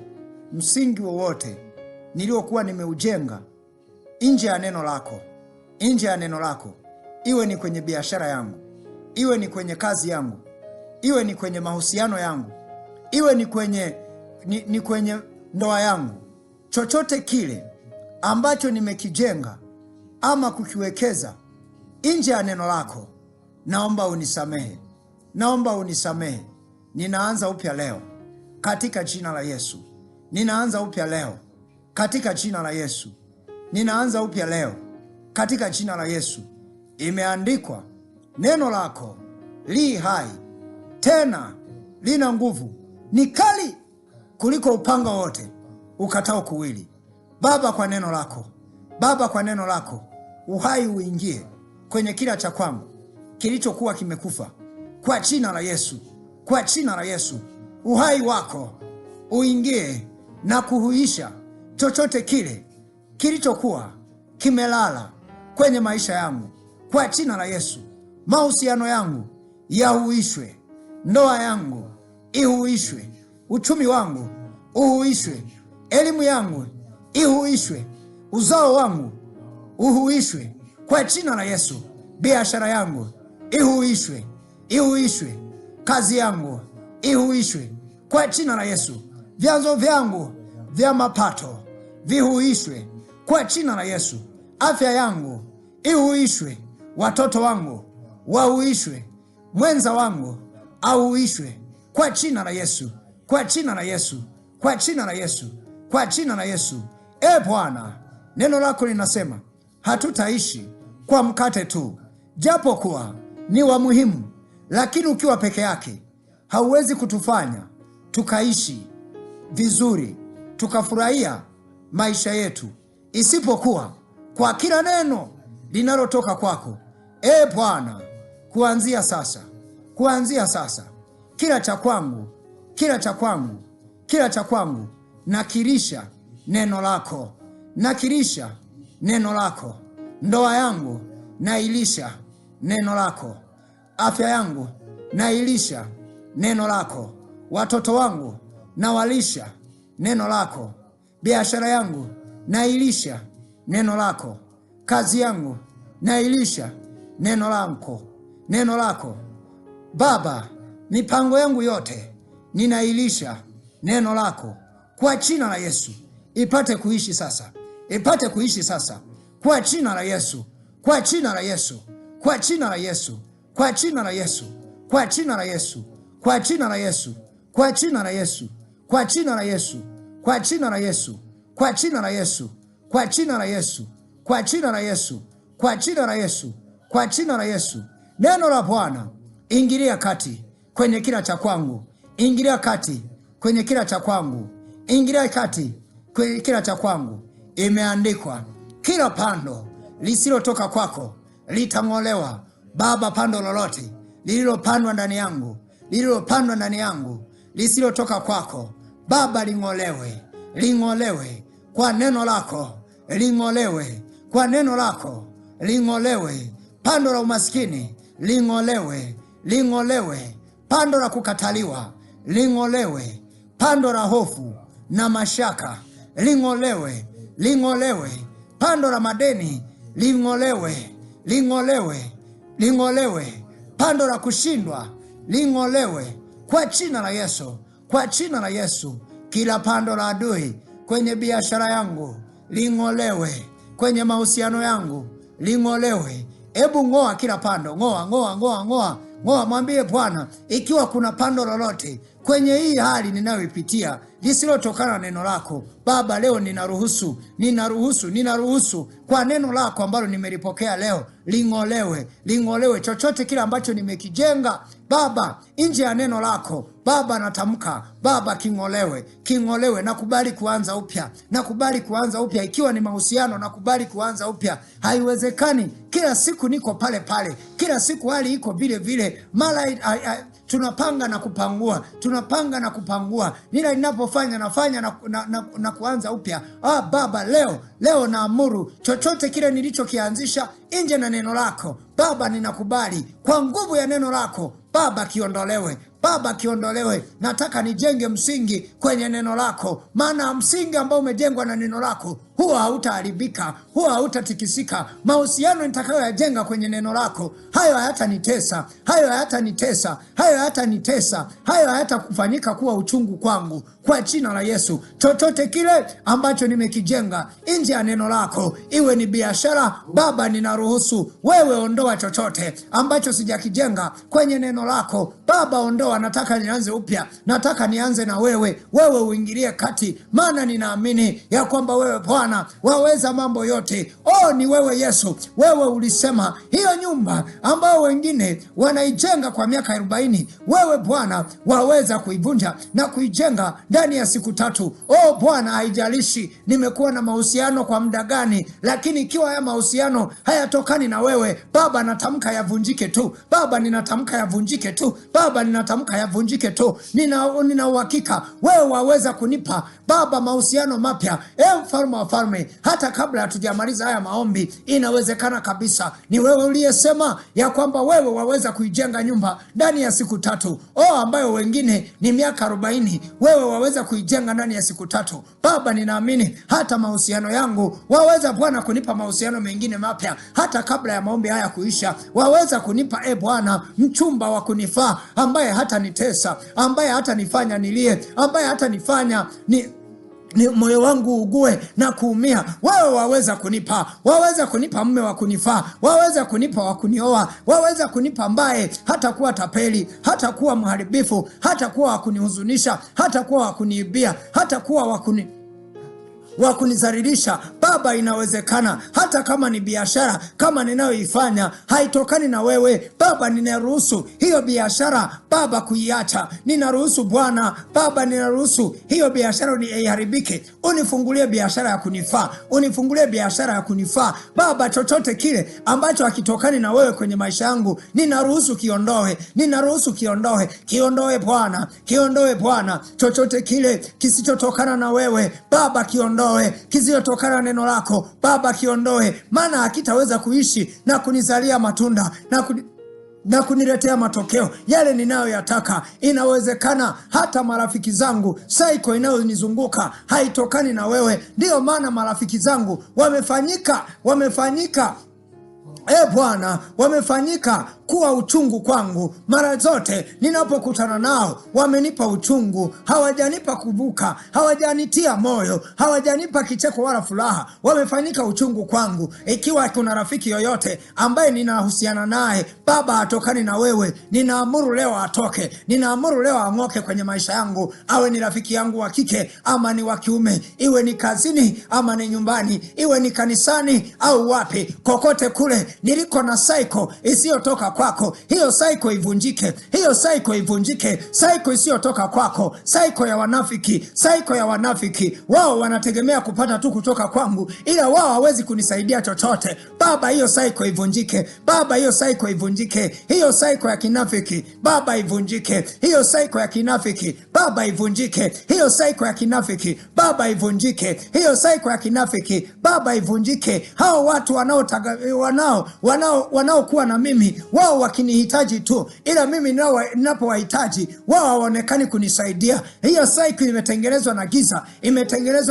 msingi wowote niliokuwa nimeujenga nje ya neno lako, nje ya neno lako, iwe ni kwenye biashara yangu, iwe ni kwenye kazi yangu, iwe ni kwenye mahusiano yangu, iwe ni kwenye ndoa yangu. Chochote kile ambacho nimekijenga ama kukiwekeza nje ya neno lako, naomba unisamehe, naomba unisamehe. Ninaanza upya leo katika jina la Yesu. Ninaanza upya leo katika jina la Yesu. Ninaanza upya leo katika jina la Yesu. Imeandikwa, neno lako li hai tena lina nguvu, ni kali kuliko upanga wote ukatao kuwili. Baba, kwa neno lako, Baba, kwa neno lako, uhai uingie kwenye kila cha kwangu kilichokuwa kimekufa, kwa jina la Yesu, kwa jina la Yesu. Uhai wako uingie na kuhuisha chochote kile kilichokuwa kimelala kwenye maisha yangu, kwa jina la Yesu. Mahusiano yangu yahuishwe, ndoa yangu ihuishwe, uchumi wangu uhuishwe, elimu yangu ihuishwe, uzao wangu uhuishwe kwa jina la Yesu. Biashara yangu ihuishwe, ihuishwe, kazi yangu ihuishwe kwa jina la Yesu. Vyanzo vyangu vya mapato vihuishwe kwa jina la Yesu. Afya yangu ihuishwe, watoto wangu wahuishwe, mwenza wangu ahuishwe kwa jina la Yesu, kwa jina la Yesu, kwa jina la Yesu, kwa jina la Yesu. Bwana, neno lako linasema hatutaishi kwa mkate tu, japo kuwa ni wa muhimu, lakini ukiwa peke yake hauwezi kutufanya tukaishi vizuri, tukafurahia maisha yetu, isipokuwa kwa kila neno linalotoka kwako. Bwana, kuanzia sasa, kuanzia sasa, kila cha kwangu, kila cha kwangu, kila cha kwangu, nakirisha neno lako, nakirisha neno lako. Ndoa yangu nailisha neno lako, afya yangu nailisha neno lako, watoto wangu nawalisha neno lako, biashara yangu nailisha neno lako, kazi yangu nailisha neno lako, neno lako. Baba, mipango yangu yote ninailisha neno lako kwa jina la Yesu. Ipate kuishi sasa, ipate kuishi sasa kwa jina la Yesu, kwa jina la Yesu, kwa jina la Yesu, kwa jina la Yesu, kwa jina la Yesu, kwa jina la Yesu, kwa jina la Yesu, kwa jina la Yesu, kwa jina la Yesu, kwa jina la Yesu, kwa jina la Yesu, kwa jina la Yesu, kwa jina la Yesu, kwa jina la Yesu. Neno la Bwana, ingilia kati kwenye kila cha kwangu, ingilia kati kwenye kila cha kwangu, ingilia kati kwenye kila cha kwangu. Imeandikwa, kila pando lisilotoka kwako litang'olewa. Baba, pando lolote lililopandwa ndani yangu, lililopandwa ndani yangu lisilotoka kwako, Baba, ling'olewe, ling'olewe kwa neno lako, ling'olewe kwa neno lako, ling'olewe. Pando la umaskini ling'olewe, ling'olewe. Pando la kukataliwa ling'olewe. Pando la hofu na mashaka ling'olewe, ling'olewe. Pando la madeni ling'olewe, ling'olewe, ling'olewe. Pando la kushindwa ling'olewe kwa jina la Yesu, kwa jina la Yesu. Kila pando la adui kwenye biashara yangu ling'olewe, kwenye mahusiano yangu ling'olewe. Hebu ng'oa kila pando, ng'oa, ng'oa, ng'oa, ng'oa. Mwambie Bwana, ikiwa kuna pando lolote kwenye hii hali ninayoipitia, lisilotokana na neno lako. Baba, leo ninaruhusu kwa neno lako ambalo nimelipokea leo, ling'olewe chochote kile ambacho nimekijenga Baba nje ya neno lako. Baba, natamka Baba, king'olewe. Nakubali kuanza upya, ikiwa ni mahusiano, nakubali kuanza upya. Haiwezekani kila siku niko pale pale, kila siku hali iko vile vile, mara tunapanga na kupangua, nila ninapofanya nafanya na kuanza upya. Baba, leo naamuru chochote kile nilichokianzisha nje na neno lako Baba, ninakubali kwa nguvu ya neno lako Baba, kiondolewe. Nataka nijenge msingi kwenye neno lako, maana msingi ambao umejengwa na neno lako huwa hautaharibika, huwa hautatikisika. Mahusiano nitakayoyajenga kwenye neno lako, hayo hayatakufanyika kuwa uchungu kwangu, kwa jina la Yesu. Chochote kile ambacho nimekijenga nje ya neno lako, iwe ni biashara Baba, ninaruhusu wewe, ondoa chochote ambacho sijakijenga kwenye neno lako Baba, ondoa. Nataka nianze upya, nataka nianze na wewe uingilie kati, maana ninaamini ya kwamba wewe Bwana waweza mambo yote. Ni wewe Yesu, wewe ulisema hiyo nyumba ambao wengine wanaijenga kwa miaka 40, wewe Bwana waweza kuivunja na kuijenga ndani ya siku 3. Bwana, haijalishi nimekuwa na mahusiano kwa muda gani, lakini ikiwa haya mahusiano hayatokani na wewe Baba, natamka yavunjike tu Baba, ninatamka yavunjike tu. Nina uhakika wewe waweza kunipa Baba mahusiano mapya, Mfalme wa falme. Hata kabla hatujamaliza haya maombi, inawezekana kabisa. Ni wewe uliyesema ya kwamba wewe waweza kuijenga nyumba ndani ya siku 3, ambayo wengine ni miaka 40, wewe waweza kuijenga ndani ya siku 3. Baba, ninaamini hata mahusiano yangu waweza Bwana kunipa mahusiano mengine mapya, hata kabla ya maombi haya kuisha. Waweza kunipa Bwana mchumba wa kunifaa, ambaye hata nitesa, ambaye hata nifanya nilie, ambaye hata nifanya ni moyo wangu ugue na kuumia. Wewe waweza kunipa mume wa kunifaa, waweza kunipa wa kunioa, waweza kunipa ambaye hata kuwa tapeli, hata kuwa mharibifu, hata kuwa wa kunihuzunisha, hata kuwa wa kuniibia, hata kuwa wa kunizalilisha. Baba, inawezekana hata kama ni biashara kama ninayoifanya haitokani na wewe Baba, ninaruhusu hiyo biashara Baba kuiacha. Ninaruhusu Bwana Baba, ninaruhusu hiyo biashara iharibike. Unifungulie biashara ya kunifaa, Baba. Chochote kile ambacho hakitokani na wewe kwenye maisha yangu, ninaruhusu kiondoe Bwana. Chochote kile kisichotokana na wewe Baba, kisichotokana na neno lako Baba, kiondoe, maana hakitaweza kuishi na kunizalia matunda na kuniletea matokeo yale ninayoyataka. Inawezekana hata marafiki zangu, saiko inayonizunguka haitokani na wewe. Ndio maana marafiki zangu wamefanyika Bwana, wamefanyika kuwa uchungu kwangu. Mara zote ninapokutana nao wamenipa uchungu, hawajanipa kuvuka, hawajanitia moyo, hawajanipa kicheko wala furaha. Wamefanyika uchungu kwangu. Ikiwa kuna rafiki yoyote ambaye ninahusiana naye Baba atokani na wewe, ninaamuru leo atoke, ninaamuru leo ang'oke kwenye maisha yangu. Awe ni rafiki yangu wa kike ama ni wa kiume, iwe ni kazini ama ni nyumbani, iwe ni kanisani au wapi, kokote kule niliko na saiko isiyotoka kwako, hiyo saiko ivunjike, saiko isiyotoka kwako, saiko ya wanafiki. Wao wanategemea kupata tu kutoka kwangu, ila wao hawezi kunisaidia chochote. Baba, hiyo saiko ivunjike Baba, hiyo saiko ivunjike, hiyo saiko ya kinafiki Baba ivunjike, hiyo saiko ya kinafiki Baba ivunjike, hiyo saiko ya kinafiki Baba ivunjike, hiyo saiko ya kinafiki Baba ivunjike. Hao watu wanaokuwa na mimi, wao wakinihitaji tu, ila mimi ninapowahitaji wao hawaonekani kunisaidia. Hiyo saiko imetengenezwa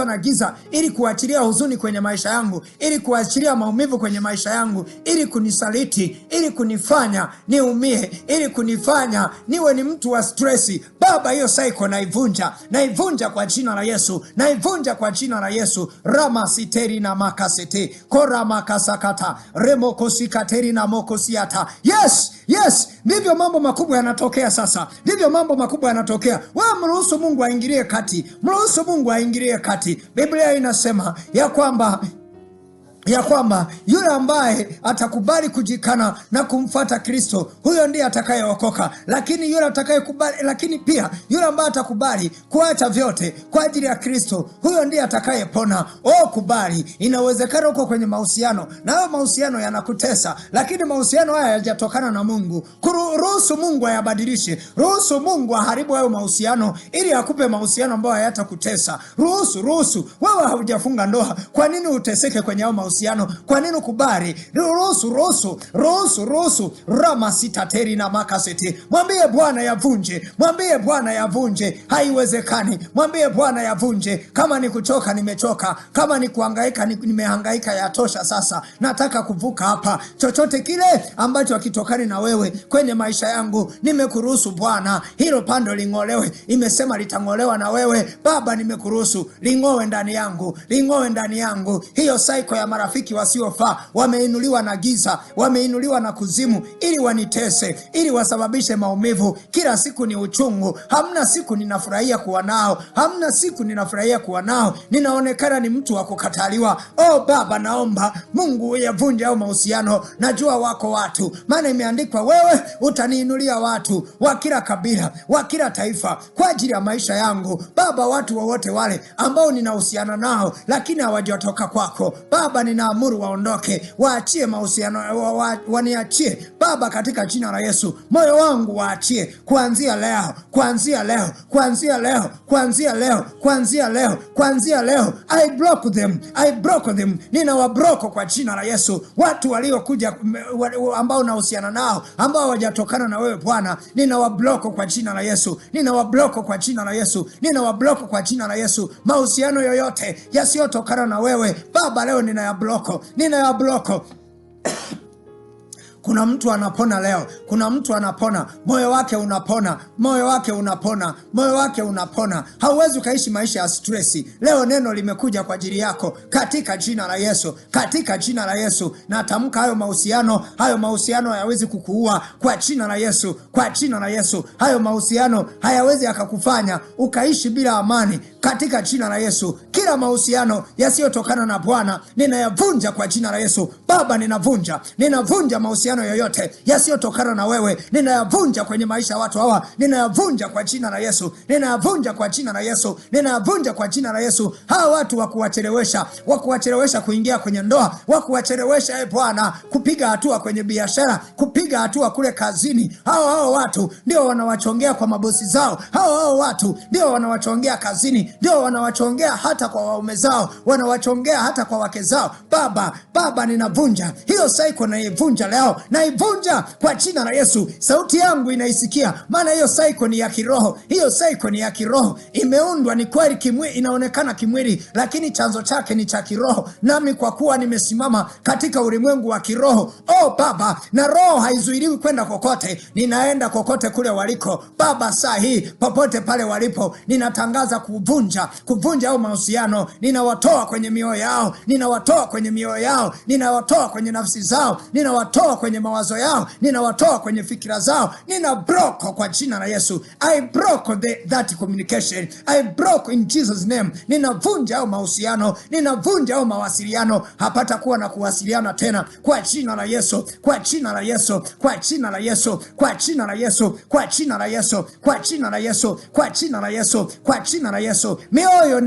na giza, ili kuachilia huzuni kwenye maisha yangu, ili kuachilia maumivu kwenye maisha yangu, ili kunisaliti, ili kunifanya niumie, ili kunifanya niwe ni mtu wa stresi. Baba, hiyo saiko naivunja kwa jina la Yesu, naivunja kwa jina la Yesu. Rama siteri na makasete, kora makasakata, remo kosikateri na mokosiata. Yes, Yes, ndivyo mambo makubwa yanatokea sasa. Ndivyo mambo makubwa yanatokea. Wewe mruhusu Mungu aingilie kati. Mruhusu Mungu aingilie kati. Biblia inasema ya kwamba yule ambaye atakubali kujikana na kumfuata Kristo, huyo ndiye atakayeokoka. Lakini pia yule ambaye atakubali kuacha vyote kwa ajili ya Kristo, huyo ndiye atakayepona. Kubali. Inawezekana uko kwenye mahusiano na hayo mahusiano yanakutesa, lakini mahusiano haya hayajatokana na Mungu. Ruhusu Mungu ayabadilishe. Ruhusu Mungu aharibu hayo mahusiano ili akupe mahusiano ambayo hayatakutesa. Ruhusu. Wewe haujafunga ndoa, kwa nini uteseke kwenye hayo mahusiano? Kwa nini kubali? Ruhusu. Rama sitateri na makaseti. Mwambie Bwana yavunje. Haiwezekani. Mwambie Bwana yavunje. Kama ni kuchoka, nimechoka. Kama ni kuhangaika, nimehangaika, yatosha sasa. Nataka kuvuka hapa. Chochote kile ambacho hakitokani na wewe kwenye maisha yangu, nimekuruhusu Bwana. Hilo pando ling'olewe. Imesema litang'olewa na wewe. Baba, nimekuruhusu. Ling'owe ndani yangu. Hiyo saiko ya marafiki wasiofaa, wameinuliwa na giza, wameinuliwa na kuzimu ili wanitese, ili wasababishe maumivu. Kila siku ni uchungu. Hamna siku ninafurahia kuwa nao. Ninaonekana ni mtu wa kukataliwa. Baba, naomba Mungu uyavunje hao mahusiano. Najua wako watu, maana imeandikwa wewe utaniinulia watu wa kila kabila, wa kila taifa kwa ajili ya maisha yangu. Baba, watu wowote wale ambao ninahusiana nao lakini hawajatoka kwako, Baba, ninaamuru waondoke, waachie mahusiano, waniachie Baba, katika jina la Yesu. Moyo wangu waachie kuanzia leo. I block them. Ninawabloko kwa jina la Yesu. Watu waliokuja ambao nahusiana nao ambao hawajatokana na wewe Bwana, ninawabloko kwa jina la Yesu. Mahusiano yoyote yasiyotokana na wewe Baba, leo ninayabloko. Kuna mtu anapona leo. Kuna mtu anapona. Moyo wake unapona. Hauwezi ukaishi maisha ya stressi. Leo neno limekuja kwa ajili yako katika jina la Yesu. Natamka hayo mahusiano hayawezi kukuua kwa jina la Yesu. Hayo mahusiano hayawezi yakakufanya ukaishi bila amani katika jina la Yesu. Kila mahusiano yasiyotokana na Bwana ninayavunja kwa jina la Yesu. Baba, ninavunja mahusiano yoyote yasiyotokana na wewe. Ninayavunja kwenye maisha ya watu hawa. Ninayavunja kwa jina la Yesu. Hawa watu wakuwachelewesha kuingia kwenye ndoa, wakuwachelewesha Bwana kupiga hatua kwenye biashara, kupiga hatua kule kazini. Hawa watu ndio wanawachongea kwa mabosi zao. Hawa watu ndio wanawachongea kazini, ndio wanawachongea hata kwa waume zao, wanawachongea hata kwa wake zao. Baba, ninavunja hiyo cycle, naivunja leo. Naivunja kwa jina la Yesu. Sauti yangu inaisikia, maana hiyo cycle ni ya kiroho. Imeundwa ni kweli inaonekana kimwili, lakini chanzo chake ni cha kiroho. Nami kwa kuwa nimesimama katika ulimwengu wa kiroho, Baba, na roho haizuiliwi kwenda kokote. Ninaenda kokote kule waliko Baba. Saa hii popote pale walipo, ninatangaza kuvunja au mahusiano. Ninawatoa kwenye mioyo yao, ninawatoa kwenye nafsi zao, ninawatoa kwenye mawazo yao, ninawatoa kwenye fikira zao. Nina block kwa jina la Yesu. I block that communication. I block in Jesus name. Ninavunja au mahusiano, ninavunja au mawasiliano. Hapata kuwa na kuwasiliana tena kwa jina la Yesu. Mioyo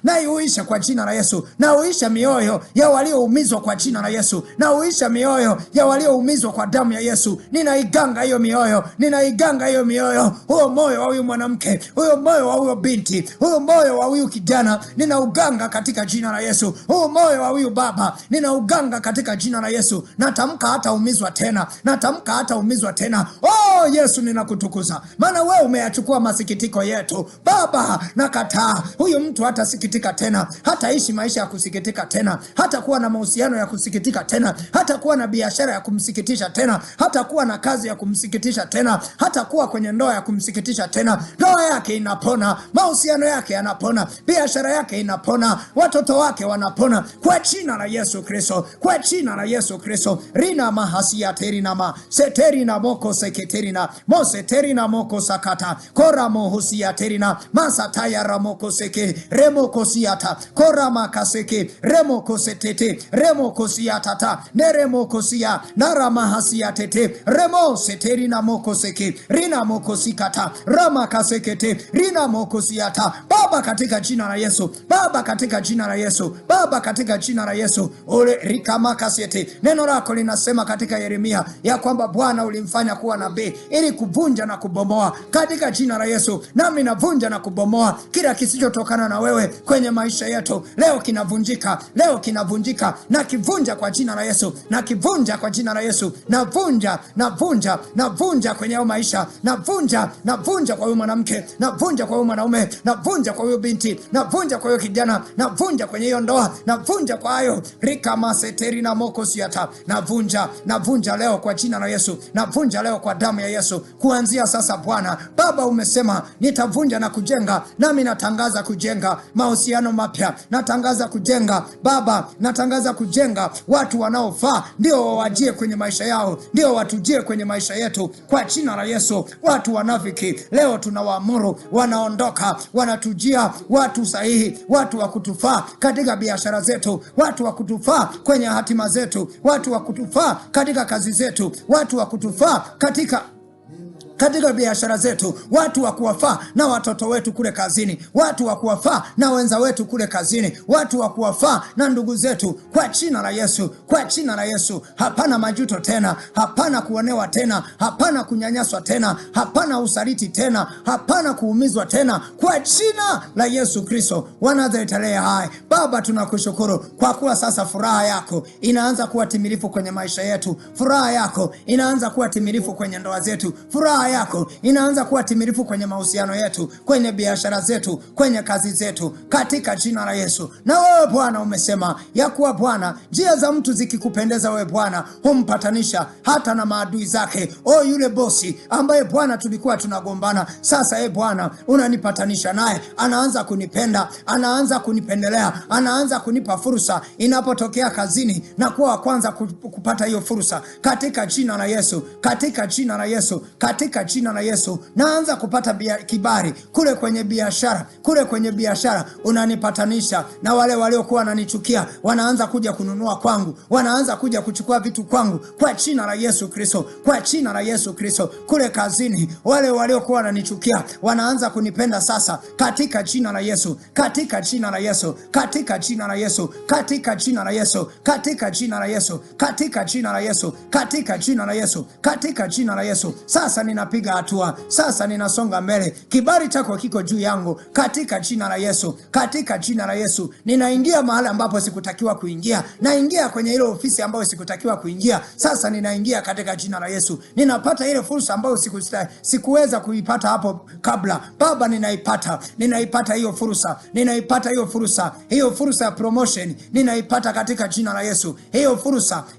naihuisha kwa jina la Yesu. Nauisha mioyo ya walioumizwa kwa jina la Yesu. Nauisha mioyo ya walioumizwa kwa damu ya Yesu. Ninaiganga hiyo mioyo. Huo moyo wa huyu mwanamke, huyo moyo wa huyo binti, huyo moyo wa huyu kijana, ninauganga katika jina la Yesu. Huo moyo wa huyu baba, ninauganga katika jina la Yesu. Natamka hata umizwa tena. Yesu, ninakutukuza, maana wewe umeyachukua masikitiko yetu Baba, na ninakataa. Huyu mtu hatasikitika tena, hataishi maisha ya kusikitika tena, hata kuwa na mahusiano ya kusikitika tena, hata kuwa na biashara ya kumsikitisha tena, hata kuwa na kazi ya kumsikitisha tena, hata kuwa kwenye ndoa ya kumsikitisha tena. Ndoa yake inapona, mahusiano yake yanapona, biashara yake inapona, watoto wake wanapona kwa jina la Yesu Kristo, kwa jina la Yesu Kristo. Rina mahasia terina ma seterina moko seketerina moseterina moko sakata kora mohusia terina masataya ramoko seke remoko siata kora makaseke remoko setete remoko siatata neremoko sia nara mahasia tete remo seterina moko seke rina moko sikata rama kasekete rina moko siata. Baba katika jina la Yesu, Baba katika jina la Yesu, Baba katika jina la Yesu. Ole rikamaka sete. Neno lako linasema katika Yeremia ya kwamba Bwana ulimfanya kuwa nabii ili kuvunja na kubomoa. Katika jina la Yesu nami navunja na kubomoa kila kisichotokana na wewe kwenye maisha yetu. Leo kinavunjika, leo kinavunjika, na kivunja kwa jina la Yesu, na kivunja kwa jina la Yesu. Navunja, navunja, navunja kwenye maisha, navunja, navunja kwa huyu mwanamke, navunja kwa huyu mwanaume, navunja kwa huyu binti, navunja kwa huyu kijana, navunja kwenye hiyo ndoa, navunja kwa hayo rika maseteri na moko siata. Navunja, navunja leo kwa jina la Yesu, navunja leo kwa damu ya Yesu. Kuanzia sasa Bwana Baba umesema nitavunja na kujenga, nami natangaza kujenga mahusiano mapya, natangaza kujenga Baba, natangaza kujenga watu wanaofaa, ndio wawajie kwenye maisha yao, ndio watujie kwenye maisha yetu kwa jina la Yesu. Watu wanafiki leo tunawaamuru wanaondoka, wanatujia watu sahihi, watu wa kutufaa katika biashara zetu, watu wa kutufaa kwenye hatima zetu, watu wa kutufaa katika kazi zetu, watu wa kutufaa katika biashara zetu, watu wa kuwafaa na watoto wetu kule kazini, watu wa kuwafaa na wenza wetu kule kazini, watu wa kuwafaa na ndugu zetu kwa jina la Yesu, kwa jina la Yesu. Hapana majuto tena, hapana kuonewa tena, hapana kunyanyaswa tena, hapana usaliti tena, hapana kuumizwa tena kwa jina la Yesu Kristo wa Nazareti aliye hai. Baba tunakushukuru kwa kuwa sasa furaha yako inaanza kuwa timilifu kwenye maisha yetu, furaha yako inaanza kuwa timilifu kwenye ndoa zetu, furaha yako inaanza kuwa timilifu kwenye mahusiano yetu, kwenye biashara zetu, kwenye kazi zetu katika jina la Yesu. Na wewe Bwana umesema ya kuwa Bwana njia za mtu zikikupendeza wewe Bwana humpatanisha hata na maadui zake. O yule bosi ambaye Bwana tulikuwa tunagombana, sasa Bwana unanipatanisha naye, anaanza kunipenda, anaanza kunipendelea, anaanza kunipa fursa inapotokea kazini na kuwa wa kwanza kupata hiyo fursa katika jina la Yesu, katika jina la Yesu, katika jina la Yesu. Naanza kupata kibali kule kwenye biashara, kule kwenye biashara unanipatanisha na wale waliokuwa wananichukia, wanaanza kuja kununua kwangu, wanaanza kuja kuchukua vitu kwangu kwa jina la Yesu Kristo, kwa jina la Yesu Kristo. Kule kazini wale waliokuwa wananichukia wanaanza kunipenda sasa katika jina la Yesu, katika jina la Yesu, katika jina la Yesu, katika jina la Yesu, katika jina la Yesu, katika jina la Yesu, katika jina la Yesu, katika jina la Yesu. Sasa ninapiga hatua, sasa ninasonga mbele, kibali chako kiko juu yangu katika jina la Yesu, katika jina la Yesu. Ninaingia mahali ambapo sikutakiwa kuingia, naingia kwenye ile ofisi ambayo sikutakiwa kuingia, sasa ninaingia katika jina la Yesu. Ninapata ile fursa ambayo sikuweza kuipata hapo kabla. Baba ninaipata hiyo fursa, ninaipata hiyo fursa, hiyo fursa ya promotion ninaipata katika jina la Yesu.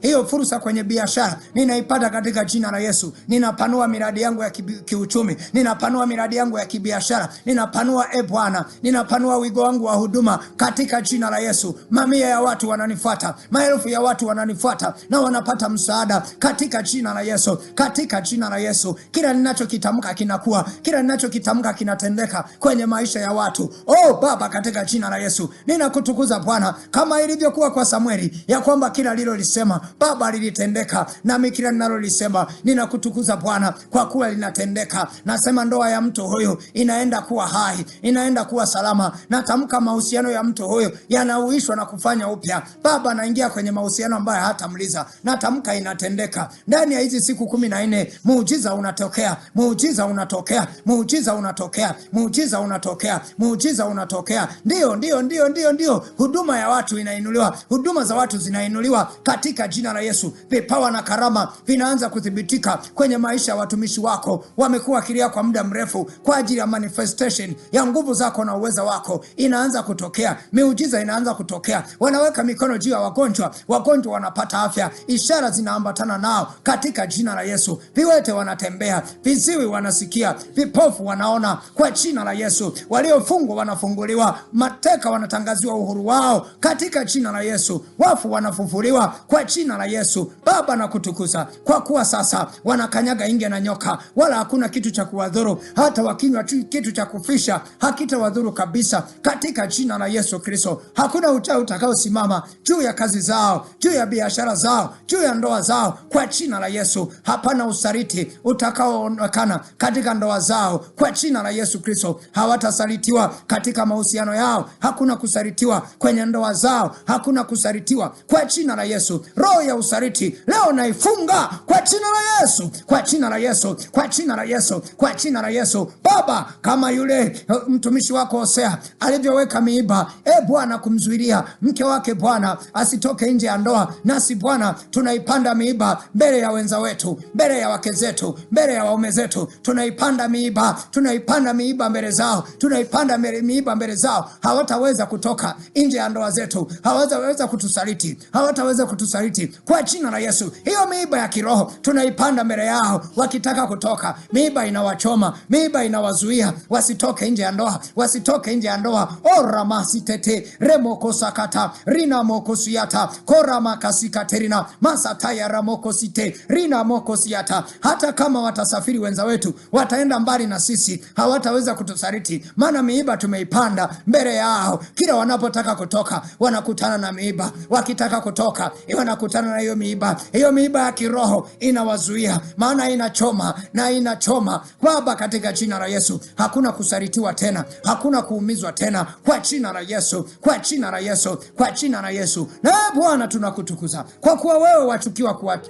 Hiyo fursa kwenye biashara ninaipata katika jina la Yesu. Ninapanua miradi yangu ya kiuchumi, ninapanua miradi yangu ya kibiashara, ninapanua Bwana, ninapanua wigo wangu wa huduma katika jina la Yesu. Mamia ya watu wananifuata, maelfu ya watu wananifuata na wanapata msaada katika jina la Yesu, katika jina la Yesu. Kila ninachokitamka kinakuwa, kila ninachokitamka kinatendeka kwenye maisha ya watu. Oh Baba, katika jina la Yesu ninakutukuza Bwana, kama ilivyokuwa kwa Samueli ya kwamba kila alilolisema Baba lilitendeka, nami kila ninalolisema ninakutukuza Bwana kwa kuwa linatendeka. Nasema ndoa ya mtu huyo inaenda kuwa hai, inaenda kuwa salama. Natamka mahusiano ya mtu huyo yanauishwa na kufanya upya. Baba, naingia kwenye mahusiano ambayo hatamliza, natamka inatendeka ndani ya hizi siku 14. Muujiza unatokea, muujiza unatokea, muujiza unatokea, muujiza unatokea, muujiza unatokea. Ndio huduma ya watu inainuliwa, huduma za watu zinainuliwa katika jina la Yesu. Vipawa na karama vinaanza kuthibitika kwenye maisha ya watumishi wako wako wamekuwa kilia kwa muda mrefu kwa ajili ya manifestation ya nguvu zako na uweza wako inaanza kutokea, miujiza inaanza kutokea. Wanaweka mikono juu ya wagonjwa, wagonjwa wanapata afya, ishara zinaambatana nao katika jina la Yesu. Viwete wanatembea, viziwi wanasikia, vipofu wanaona kwa jina la Yesu. Waliofungwa wanafunguliwa, mateka wanatangaziwa uhuru wao katika jina la Yesu. Wafu wanafufuliwa kwa jina la Yesu. Baba nakutukuza kwa kuwa sasa wanakanyaga inge na nyoka, wala hakuna kitu cha kuwadhuru, hata wakinywa kitu cha kufisha hakitawadhuru kabisa katika jina la Yesu Kristo. Hakuna uchawi utakaosimama juu ya kazi zao, juu ya biashara zao, juu ya ndoa zao kwa jina la Yesu. Hapana usaliti utakaoonekana katika ndoa zao kwa jina la Yesu Kristo. Hawatasalitiwa katika mahusiano yao, hakuna kusalitiwa kwenye ndoa zao, hakuna kusalitiwa kwa jina la Yesu. Roho ya usaliti leo naifunga kwa jina la Yesu, kwa jina la Yesu, kwa jina la Yesu, kwa jina la Yesu. Baba, kama yule mtumishi wako Hosea alivyoweka miiba, Bwana, kumzuilia mke wake Bwana asitoke nje ya ndoa, nasi Bwana tunaipanda miiba mbele ya wenza wetu, mbele ya wake zetu, mbele ya waume zetu. Tunaipanda miiba, tunaipanda miiba mbele zao, tunaipanda miiba mbele zao. Hawataweza kutoka nje ya ndoa zetu, hawataweza kutusaliti, hawataweza kutusaliti kwa jina la Yesu. Hiyo miiba ya kiroho tunaipanda mbele yao, wakitaka kutoka miiba inawachoma, miiba inawazuia wasitoke nje ya ndoa, wasitoke nje ya ndoa. Ora masitete remoko sakata rina moko siata kora makasikaterina masataya ramoko site rina moko siata. Hata kama watasafiri wenza wetu, wataenda mbali na sisi, hawataweza kutusaliti, maana miiba tumeipanda mbele yao. Kila wanapotaka kutoka wanakutana na miiba, wakitaka kutoka wanakutana na hiyo miiba. Hiyo miiba ya kiroho inawazuia, maana inachoma na inachoma. Baba, katika jina la Yesu, hakuna kusalitiwa tena, hakuna kuumizwa tena kwa jina la Yesu, kwa jina la Yesu, kwa jina la Yesu. Na Bwana tunakutukuza kwa kuwa wewe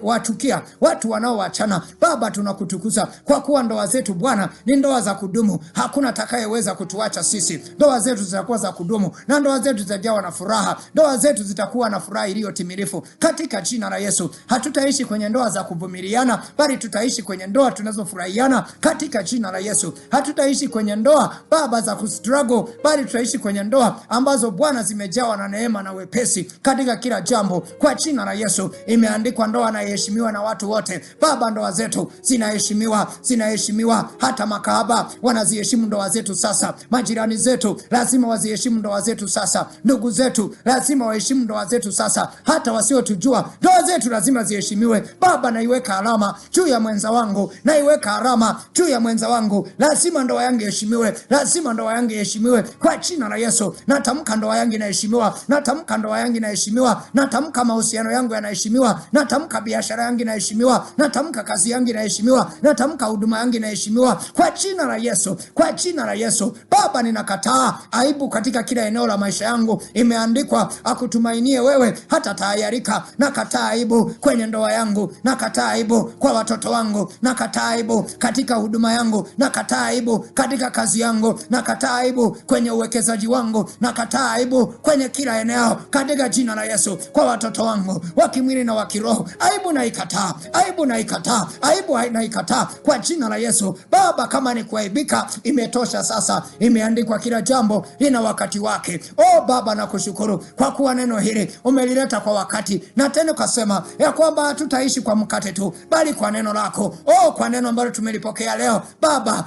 wachukia watu wanaoachana. Baba, tunakutukuza kwa kuwa ndoa zetu Bwana ni ndoa za kudumu, hakuna atakayeweza kutuacha sisi. Ndoa zetu zitakuwa za kudumu na ndoa zetu zitajawa na furaha, ndoa zetu zitakuwa na furaha iliyo timilifu katika jina la Yesu. Hatutaishi kwenye ndoa za kuvumiliana, bali tutaishi kwenye ndoa tunazofurahiana katika jina la Yesu. Hatutaishi kwenye ndoa Baba za kustruggle, bali tutaishi kwenye ndoa ambazo Bwana zimejawa na neema na wepesi katika kila jambo kwa jina la Yesu. Imeandikwa ndoa na iheshimiwa na watu wote. Baba, ndoa zetu zinaheshimiwa, zinaheshimiwa. Hata makahaba wanaziheshimu ndoa zetu sasa. Majirani zetu lazima waziheshimu ndoa zetu sasa. Ndugu zetu lazima waheshimu ndoa zetu sasa. Hata wasiotujua, ndoa zetu lazima ziheshimiwe. Baba, naiweka alama juu ya mwenza wangu, naiweka alama juu ya mwenza wangu. Lazima ndoa yangu iheshimiwe, lazima ndoa yangu iheshimiwe kwa jina la Yesu. Natamka ndoa yangu inaheshimiwa, natamka ndoa yangu inaheshimiwa, natamka mahusiano yangu yanaheshimiwa, natamka biashara yangu inaheshimiwa, natamka kazi yangu inaheshimiwa, natamka huduma yangu inaheshimiwa kwa jina la Yesu, kwa jina la Yesu. Baba, ninakataa aibu katika kila eneo la maisha yangu. Imeandikwa akutumainie wewe hata tayarika. Nakataa aibu kwenye ndoa yangu, nakataa aibu kwa watoto wangu, nakataa aibu katika huduma yangu, nakataa aibu katika kazi yangu, nakataa aibu kwenye uwekezaji wangu, nakataa aibu kwenye kila eneo katika jina la Yesu. Kwa watoto wangu wa kimwili na wa kiroho, aibu naikataa, aibu naikataa, aibu naikataa kwa jina la Yesu. Baba, kama ni kuaibika imetosha sasa. Imeandikwa kila jambo lina wakati wake. Baba, nakushukuru kwa kuwa neno hili umelileta kwa wakati, na tena ukasema ya kwamba hatutaishi kwa mkate tu, bali kwa neno lako. Kwa neno ambalo tumelipokea leo Baba,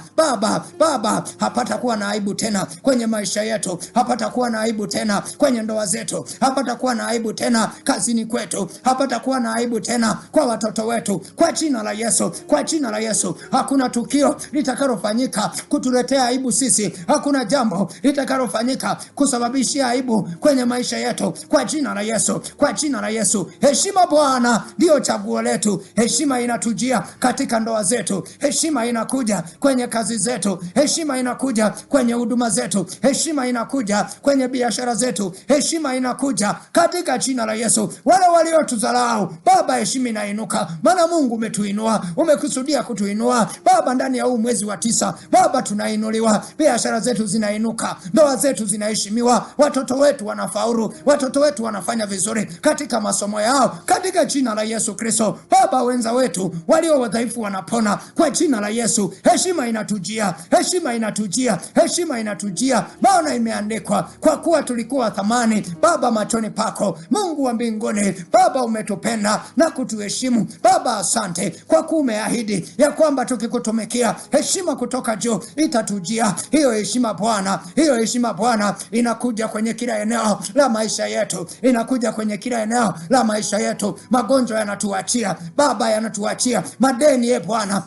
hapata kuwa na aibu tena kwenye maisha yetu, hapata kuwa na aibu tena kwenye ndoa zetu, hapata kuwa na aibu tena kazini kwetu, hapata kuwa na aibu tena kwa watoto wetu kwa jina la Yesu, kwa jina la Yesu. Hakuna tukio litakalofanyika kutuletea aibu sisi, hakuna jambo litakalofanyika kusababishia aibu kwenye maisha yetu kwa jina la Yesu, kwa jina la Yesu. Heshima Bwana ndio chaguo letu. Heshima inatujia katika ndoa zetu, heshima inakuja kwenye kazi zetu, heshima inakuja kwenye huduma zetu, heshima inakuja kwenye biashara zetu, heshima inakuja katika jina la Yesu. Wale waliotudharau Baba, heshima inainuka, maana Mungu umetuinua, umekusudia kutuinua Baba. Ndani ya huu mwezi wa 9 Baba, tunainuliwa, biashara zetu zinainuka, ndoa zetu zinaheshimiwa, watoto wetu wanafaulu, watoto wetu wanafanya vizuri katika masomo yao katika jina la Yesu Kristo. Baba, wenza wetu walio wadhaifu wanapona Bwana, kwa jina la Yesu. Heshima inatujia, heshima inatujia, heshima inatujia, maana imeandikwa, kwa kuwa tulikuwa thamani Baba machoni pako, Mungu wa mbinguni. Baba, umetupenda na kutuheshimu Baba. Asante kwa kuwa umeahidi ya kwamba tukikutumikia heshima kutoka juu itatujia. Hiyo heshima Bwana, hiyo heshima Bwana inakuja kwenye kila eneo la maisha yetu, inakuja kwenye kila eneo la maisha yetu. Magonjwa yanatuachia Baba, yanatuachia madeni Bwana.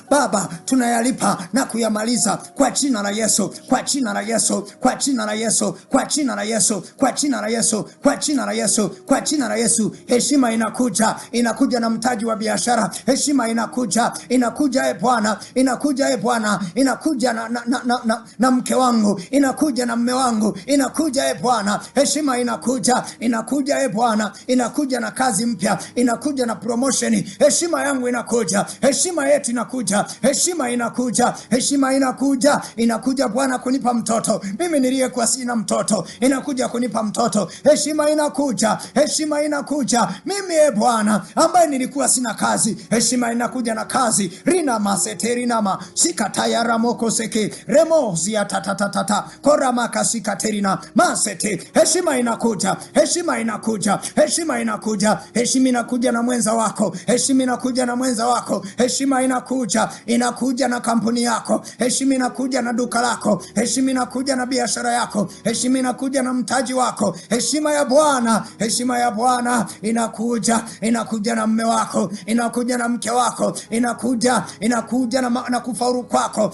Baba, tunayalipa na kuyamaliza kwa jina la Yesu, kwa jina la Yesu, kwa jina la Yesu, kwa jina la Yesu, kwa jina la Yesu, kwa jina la Yesu, kwa jina la Yesu. Heshima inakuja, inakuja na mtaji wa biashara. Heshima inakuja, inakuja Bwana, inakuja Bwana, inakuja na mke wangu, inakuja na mume wangu, inakuja Bwana. Heshima inakuja, inakuja Bwana, inakuja na kazi mpya, inakuja na promotion. Heshima yangu inakuja, heshima yetu inakuja, heshima inakuja, heshima inakuja, inakuja Bwana kunipa mtoto. Mimi niliyekuwa sina mtoto, inakuja kunipa mtoto. Heshima inakuja, heshima inakuja. Mimi Bwana ambaye nilikuwa sina kazi, heshima inakuja na kazi. Rina maseterina sikataya ramoko seke remozi ya tatatata korama kasikaterina masete. Heshima inakuja, heshima inakuja, heshima inakuja, heshima inakuja na mwenza wako, heshima inakuja na mwenza wako, heshima inakuja na kampuni yako, heshima inakuja na duka lako, heshima inakuja na biashara yako, heshima inakuja na mtaji wako. Heshima ya Bwana, heshima ya Bwana inakuja, inakuja na mume wako, inakuja na mke wako, inakuja na kufaulu kwako,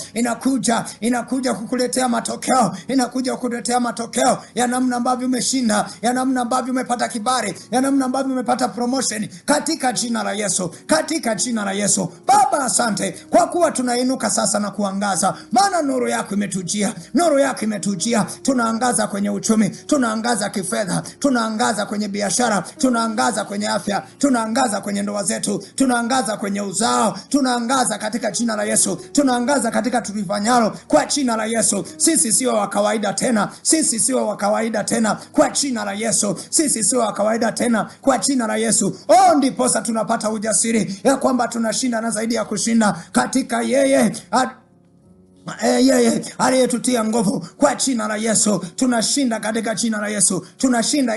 inakuja kukuletea matokeo, inakuja kukuletea matokeo ya namna ambavyo umeshinda, ya namna ambavyo umepata kibali, ya namna ambavyo umepata promotion, katika jina la Yesu, katika jina la Yesu. Baba, asante kwa kuwa tunainuka sasa na kuangaza, maana nuru yako imetujia, nuru yako imetujia. Tunaangaza kwenye uchumi, tunaangaza kifedha, tunaangaza kwenye biashara, tunaangaza kwenye afya, tunaangaza kwenye ndoa zetu, tunaangaza kwenye uzao, tunaangaza katika jina la Yesu, tunaangaza katika tulifanyalo kwa jina la Yesu. Sisi sio wa kawaida tena, sisi sio wa kawaida tena kwa jina la Yesu, sisi sio wa kawaida tena kwa jina la Yesu. Ndiposa tunapata ujasiri ya kwamba tunashinda na zaidi ya kushinda katika yeye aliyetutia nguvu kwa jina la Yesu. Tunashinda katika jina la Yesu, tunashinda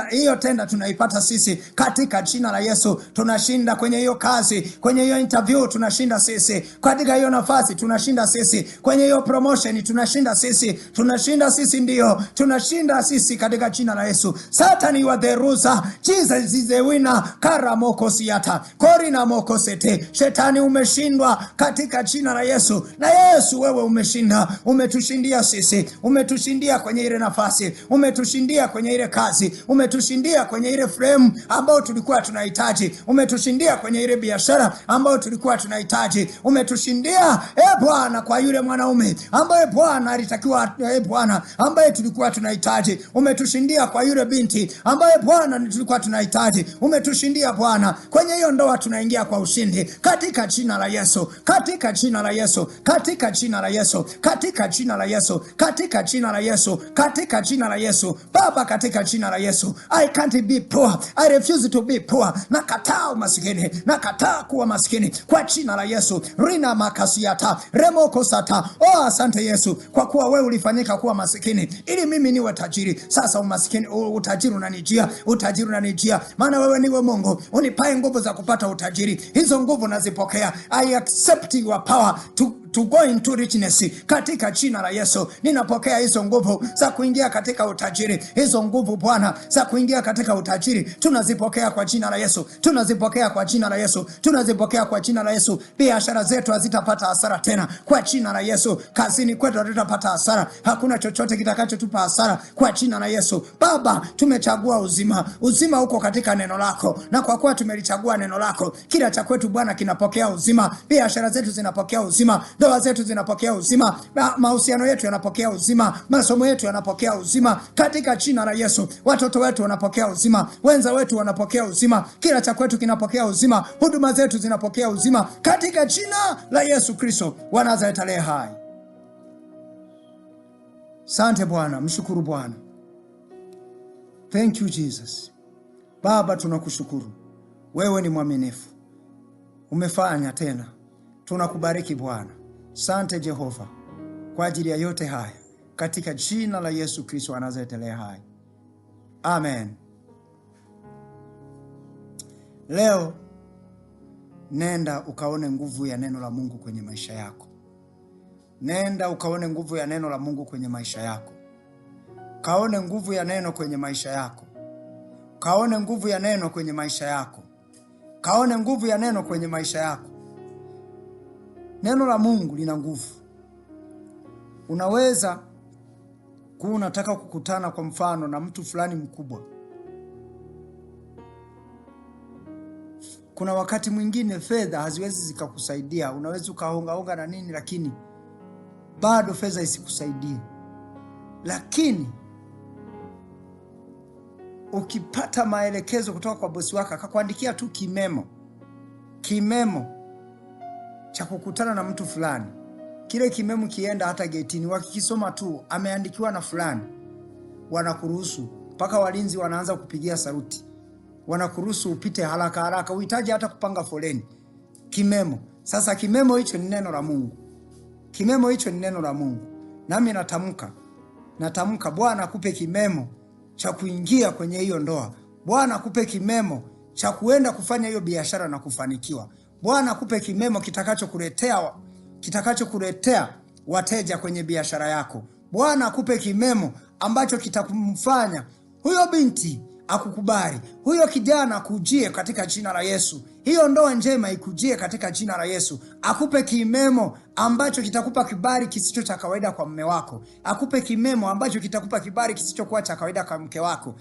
hiyo tenda tunaipata sisi katika jina la Yesu. Tunashinda kwenye hiyo kazi, kwenye hiyo interview tunashinda sisi, katika hiyo nafasi tunashinda sisi, kwenye hiyo promotion tunashinda sisi, tunashinda sisi, ndio tunashinda sisi katika jina la Yesu. Satan, you are the loser, Jesus is the winner. Karamoko siata korina moko sete. Shetani umeshindwa katika jina la Yesu. Na Yesu, wewe umeshinda, umetushindia sisi, umetushindia kwenye ile nafasi, umetushindia kwenye ile kazi, umetushindia kwenye ile frame ambayo tulikuwa tunahitaji, umetushindia kwenye ile biashara ambayo tulikuwa tunahitaji, umetushindia Bwana kwa yule mwanaume ambaye Bwana alitakiwa, Bwana ambaye tulikuwa tunahitaji, umetushindia kwa yule binti ambaye Bwana tulikuwa tunahitaji, umetushindia Bwana kwenye hiyo ndoa. Tunaingia kwa ushindi katika jina la Yesu, katika jina la Yesu, katika jina la Yesu, katika jina la Yesu, katika jina la Yesu, katika jina la Yesu. Baba, katika jina la Yesu, I can't be poor, I refuse to be poor. Nakataa umasikini, nakataa kuwa maskini kwa jina la Yesu. Rina makasiata remoko sata. Asante Yesu kwa kuwa wewe ulifanyika kuwa masikini ili mimi niwe tajiri. Sasa umasikini, utajiri unanijia, utajiri unanijia, maana wewe niwe Mungu unipae nguvu za kupata utajiri. Hizo nguvu nazipokea. I accept your power to go into richness katika jina la Yesu. Ninapokea hizo nguvu za kuingia katika utajiri, hizo nguvu Bwana za kuingia katika utajiri tunazipokea kwa jina la Yesu, tunazipokea kwa jina la Yesu, tunazipokea kwa jina la Yesu. Biashara zetu hazitapata hasara tena kwa jina la Yesu. Kazini kwetu hatutapata hasara, hakuna chochote kitakachotupa hasara kwa jina la Yesu. Baba, tumechagua uzima, uzima uko katika neno lako, na kwa kuwa tumelichagua neno lako, kila cha kwetu Bwana kinapokea uzima. Biashara zetu zinapokea uzima, ndoa zetu zinapokea uzima, mahusiano yetu yanapokea uzima, masomo yetu yanapokea uzima katika jina la Yesu. Watoto wetu wanapokea uzima, wenza wetu wanapokea uzima, kila cha kwetu kinapokea uzima, huduma zetu zinapokea uzima katika jina la Yesu Kristo wa Nazareti aliye hai. Asante Bwana, mshukuru Bwana. Thank you Jesus. Baba, tunakushukuru, wewe ni mwaminifu. umefanya tena. Tunakubariki Bwana. Sante Jehova kwa ajili ya yote haya, katika jina la Yesu Kristo wa Nazareti hai. Amen. Leo nenda ukaone nguvu ya neno la Mungu kwenye maisha yako. Nenda ukaone nguvu ya neno la Mungu kwenye maisha yako. Kaone nguvu ya neno kwenye maisha yako. Kaone nguvu ya neno kwenye maisha yako. Kaone nguvu ya neno kwenye maisha yako. Neno la Mungu lina nguvu. Unaweza kuwa unataka kukutana kwa mfano na mtu fulani mkubwa. Kuna wakati mwingine fedha haziwezi zikakusaidia. Unaweza ukaonga na nini, lakini bado fedha isikusaidie. Lakini ukipata maelekezo kutoka kwa bosi wako, akakuandikia tu kimemo cha kukutana na mtu fulani, kile kimemo kienda hata getini, wakikisoma tu ameandikiwa na fulani, wanakuruhusu. Mpaka walinzi wanaanza kupigia saruti, wanakuruhusu upite haraka haraka, uhitaji hata kupanga foleni. Kimemo. Sasa kimemo hicho ni neno la Mungu. Kimemo hicho ni neno la Mungu. Nami natamka Bwana akupe kimemo cha kuingia kwenye hiyo ndoa. Bwana akupe kimemo cha kuenda kufanya hiyo biashara na kufanikiwa. Bwana akupe kimemo kitakachokuletea wateja kwenye biashara yako. Bwana akupe kimemo ambacho kitakumfanya huyo binti akukubali, huyo kijana akujie katika jina la Yesu, hiyo ndoa njema ikujie katika jina la Yesu. Akupe kimemo ambacho kitakupa kibali kisicho cha kawaida kwa mume wako. Akupe kimemo ambacho kitakupa kibali kisichokuwa cha kawaida kwa mke wako.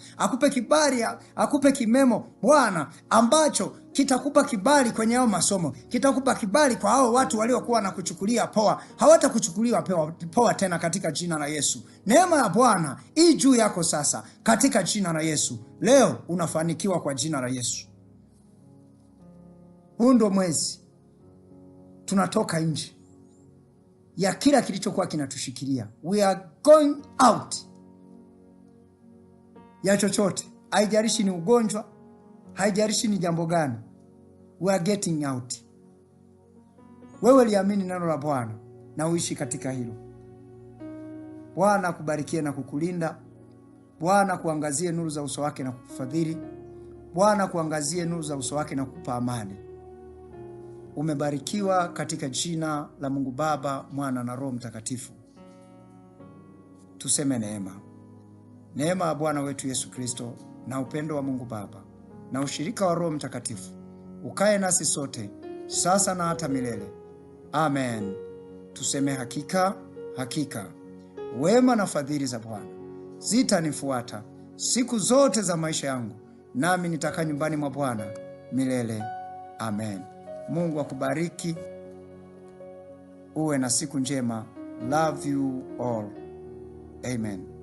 Akupe kimemo Bwana ambacho kitakupa kibali kwenye hao masomo. Kitakupa kibali kwa hao watu waliokuwa na kuchukulia poa, hawatakuchukulia poa tena katika jina la Yesu. Neema ya Bwana hii juu yako sasa katika jina la Yesu. Leo unafanikiwa kwa jina la Yesu. Huu ndo mwezi tunatoka nje ya kila kilichokuwa kinatushikilia. We are going out ya chochote. Haijalishi ni ugonjwa, haijalishi ni jambo gani. We are getting out. Wewe liamini neno la Bwana na uishi katika hilo. Bwana akubarikie na kukulinda. Bwana kuangazie nuru za uso wake na kukufadhili. Bwana kuangazie nuru za uso wake na kukupa amani. Umebarikiwa katika jina la Mungu Baba, Mwana na Roho Mtakatifu. Tuseme neema. Neema ya Bwana wetu Yesu Kristo na upendo wa Mungu Baba na ushirika wa Roho Mtakatifu ukae nasi sote sasa na hata milele. Amen. Tuseme hakika wema na fadhili za Bwana zitanifuata siku zote za maisha yangu, nami nitakaa nyumbani mwa Bwana milele. Amen. Mungu akubariki. Uwe na siku njema. Love you all. Amen.